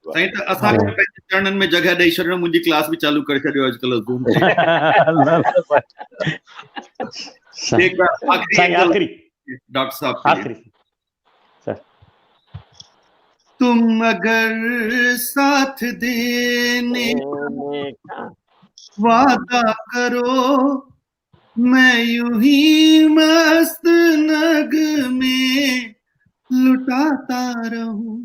साईं त असांखे पंहिंजे चरणनि में जगह ॾेई छॾियो, मुंहिंजी क्लास भी चालू करे छॾियो अॼुकल्ह ज़ूम आखिरी डॉक्टर साहब आखिरी सर, तुम अगर साथ देने का वादा करो, मैं यूं ही मस्त नग में लुटाता रहूं,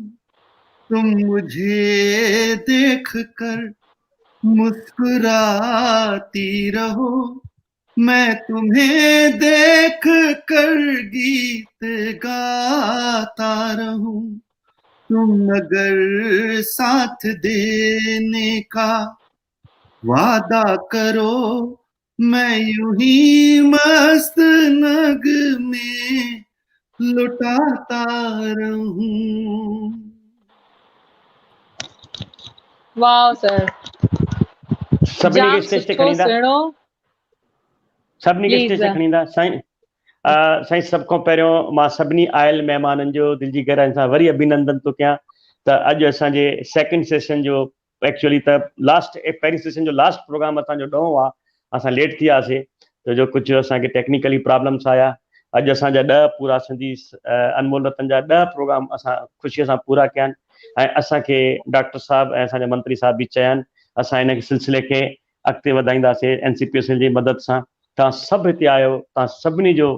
तुम मुझे देख कर मुस्कुराती रहो, मैं तुम्हें देख कर गीत गाता रहूं, तुम अगर साथ देने का वादा करो, मैं यूं ही मस्त नग में लुटाता रहूं। वाह सर, सभिनी खे स्टेज ते खणींदा, सभिनी खे स्टेज ते खणींदा। साईं सभ खां पहिरियों मां सभिनी आयल महिमाननि जो दिलि जी गहराई सां वरी अभिनंदन थो कयां त अॼु असांजे सेकंड सेशन जो एक्चुअली त लास्ट पहिरीं सेशन जो लास्ट प्रोग्राम असांजो 9 आहे, असां लेट थी वियासीं त जो कुझु असांखे टेक्निकली प्रॉब्लम्स आया। अॼु असांजा 10 पूरा सिंधी अनमोल रतन जा 10 प्रोग्राम असां ख़ुशीअ सां पूरा कया आहिनि ऐं असांखे डॉक्टर साहब ऐं असांजा मंत्री साहब बि चया आहिनि असां हिन सिलसिले खे अॻिते वधाईंदासीं NCPSL जी मदद सां। तव्हां सभु हिते आयो, तव्हां सभिनी जो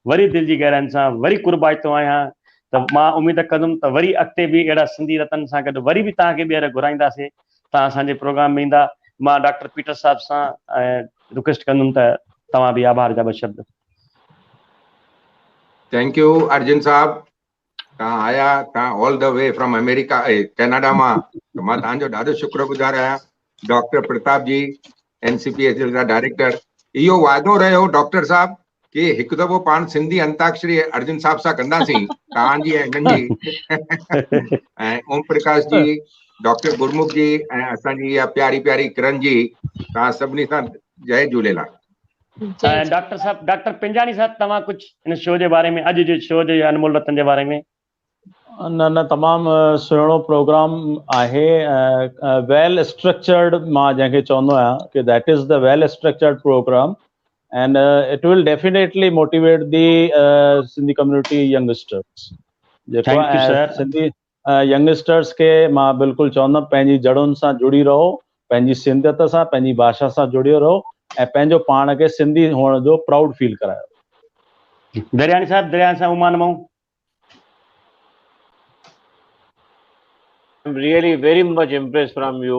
वरी दिलि जी गहराइनि सां वरी कुर्बाइतो आहियां। त मां उमेद कंदुमि त वरी अॻिते बि अहिड़ा सिंधी रतन सां गॾु वरी बि तव्हांखे ॿीहर घुराईंदासीं, तव्हां असांजे प्रोग्राम में ईंदा। मां डॉक्टर पीटर साहब सां रिक्वेस्ट कंदुमि त तव्हां बि आभार जा ॿ शब्द। थैंक यू अर्जुन साहब, तव्हां आया, तव्हां all the way from America Canada मां, त मां तव्हांजो ॾाढो शुक्रगुज़ार आहियां। डॉक्टर प्रताप जी NCPSL जा डायरेक्टर, इहो वाइदो रहियो डॉक्टर साहब कि हिकु दफ़ो पाण सिंधी अंताक्षरी अर्जुन साहब सां कंदासीं, तव्हांजी ऐं हिननि जी ऐं ओम प्रकाश जी, डॉक्टर गुरमुख जी ऐं असांजी इहा प्यारी प्यारी किरण जी, तव्हां सभिनी सां जय झूलेलाल। डॉक्टर साहब, डॉक्टर पिंजानी साहब, तव्हां कुझु इन शो जे बारे में, अॼु जे शो जे अनमोल रतन जे बारे में? न तमामु सुहिणो प्रोग्राम आहे, वेल स्ट्रक्चर्ड मां जंहिंखे चवंदो आहियां कि that is the well structured program and it will definitely motivate the Sindhi community youngsters. जेको सिंधी यंगस्टर्स खे मां बिल्कुलु चवंदुमि पंहिंजी जड़ुनि सां जुड़ी रहो, पंहिंजी सिंधियत सां, पंहिंजी भाषा सां जुड़ी रहो ऐं पंहिंजो पाण खे सिंधी हुअण जो प्राउड फील करायो। दरियानी साहब, दरियानी साहब उमान मां I'm really very much impressed from you,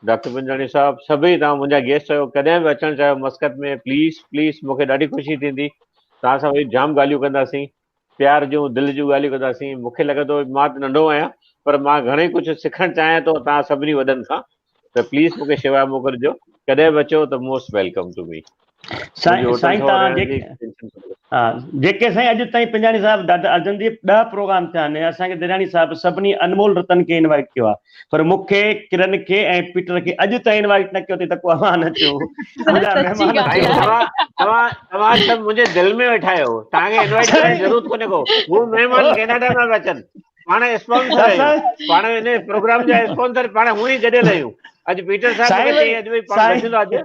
Dr. Pinjani साहब। सभई तव्हां मुंहिंजा गेस्ट आहियो, कॾहिं बि अचणु चाहियो मस्कत में, प्लीज़ मूंखे ॾाढी ख़ुशी थींदी। तव्हां सां वरी जाम ॻाल्हियूं कंदासीं, प्यार जूं दिलि जूं ॻाल्हियूं कंदासीं। मूंखे लॻे थो मां त नंढो आहियां पर मां घणेई कुझु सिखणु चाहियां थो तव्हां सभिनी वॾनि सां, त प्लीज़ मूंखे शेवा मोकिलिजो, कॾहिं बि अचो त मोस्ट वेलकम टू मी। जेके साईं अॼु ताईं पिंजानी साहब अर्जुन जी 10 प्रोग्राम थिया आहिनि, असांखे दरियानी साहब सभिनी अनमोल रतन खे इनवाइट कयो आहे, पर मूंखे किरण खे ऐं पीटर खे अॼु ताईं इनवाइट न कयो त को न अचो। तव्हां सभु मुंहिंजे दिलि में वेठा आहियो, तव्हांखे इनवाइट करण जी ज़रूरत कोन्हे को। हू महिमान कनाडा में अचनि, पाण स्पॉन्सर आहियूं, पाण हिन प्रोग्राम जा स्पॉन्सर पाण हूं ई गॾियल आहियूं। अॼु पीटर साहब खे चई अॼु पाण गॾिजंदो। अॼु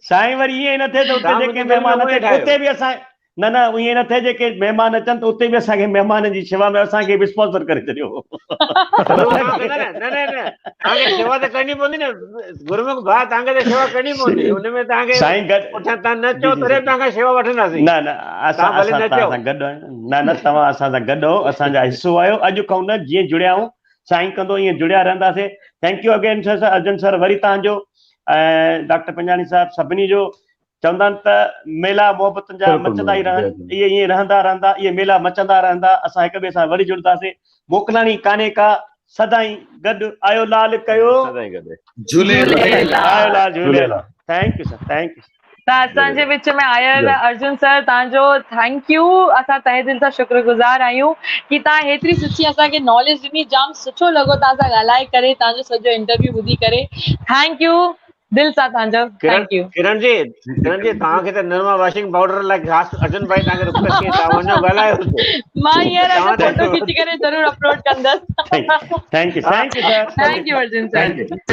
साईं वरी ईअं न थिए त उते जेके महिमान अचनि उते बि असां न ईअं न थिए जेके महिमान अचनि त उते बि असांखे महिमान जी शेवा में असांखे बि स्पॉन्सर करे छॾियो। तव्हांखे शेवा त करणी पवंदी न, गुरमुख भाउ, तव्हांखे त शेवा करणी पवंदी। हुनमें तव्हांखे पुठियां तव्हां न चओ तॾहिं तव्हांखां शेवा वठंदासीं। न असां तव्हां सां गॾु आहियूं, न तव्हां असां सां गॾु हो, असांजा हिसो आहियो। अॼु खां न जीअं जुड़िया आहियूं, साईं कंदो ईअं जुड़िया रहंदासीं। Thank you again sir, Arjun sir, वरी तव्हांजो ऐं डॉक्टर पिंजानी साहब सभिनी जो। चवंदा आहिनि त मेला मोहबतनि जा मचंदा ई रहनि, इहे ईअं रहंदा, इहे मेला मचंदा रहंदा। असां हिक ॿिए सां वरी जुड़ंदासीं। मोकिलाणी कान्हे का, सदाईं गॾु आयो लाल कयो, आयो लाल Jhulelal. Thank you sir, thank you. त असांजे विच में आयल अर्जुन सर, तव्हांजो थैंक यू। असां तहे दिलि सां शुक्रगुज़ार आहियूं कि तव्हां हेतिरी सुठी असांखे नॉलेज ॾिनी। जाम सुठो लॻो तव्हां सां ॻाल्हाए करे, तव्हांजो सॼो इंटरव्यू ॿुधी करे। थैंक यू दिल सां तव्हांजो। Thank you. किरण जी तव्हांखे त निर्मा वॉशिंग पाउडर लाइ ख़ासि अर्जुन भाई तव्हांखे रिक्वेस्ट कई, तव्हां वञो ॻाल्हायो। मां हींअर फोटो खींची करे ज़रूर अपलोड कंदसि। Thank you sir. Thank you Arjun sir.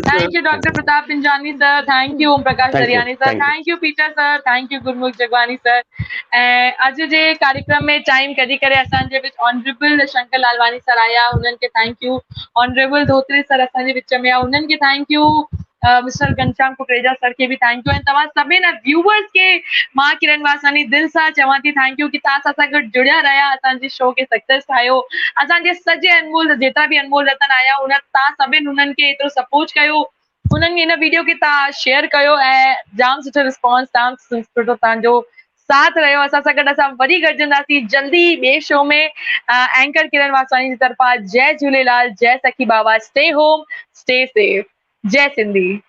Thank you doctor Pratap Pinjani sir. Thank you Om Prakash Daryani sir. Thank you Peter sir. Thank you Gurmukh Jagwani sir. ऐं अॼु जे कार्यक्रम में टाइम कढी करे असांजे विच ऑनरेबल शंकर लालवानी सर आया, उन्हनि खे thank you. Honourable Dhotre sir असांजे विच में आहे, उन्हनि खे thank you. Mister Ghanshyam Kukreja sir के भी थैंक यू। तव्हां सभिनी व्यूअर्स के मां किरण वासवानी दिल सां चवां थी थैंक यू कि तव्हां सां गॾु जुड़िया रहिया, असांजे शो खे सक्सेस ठाहियो। असांजे सॼे अनमोल जेतिरा बि अनमोल रतन आया तव्हां सभिनि हुननि खे एतिरो सपोर्ट कयो, हुननि हिन वीडियो खे तव्हां शेयर कयो ऐं जाम सुठो रिस्पॉन्स, जाम सुठो तव्हांजो साथ रहियो। असां सां गॾु असां वरी गॾिजंदासीं जल्दी ॿिए शो में। एंकर किरण वासवानी जी तरफ़ां जय झूलेलाल, जय सखी बाबा, स्टे होम, स्टे सेफ, जय सिंधी।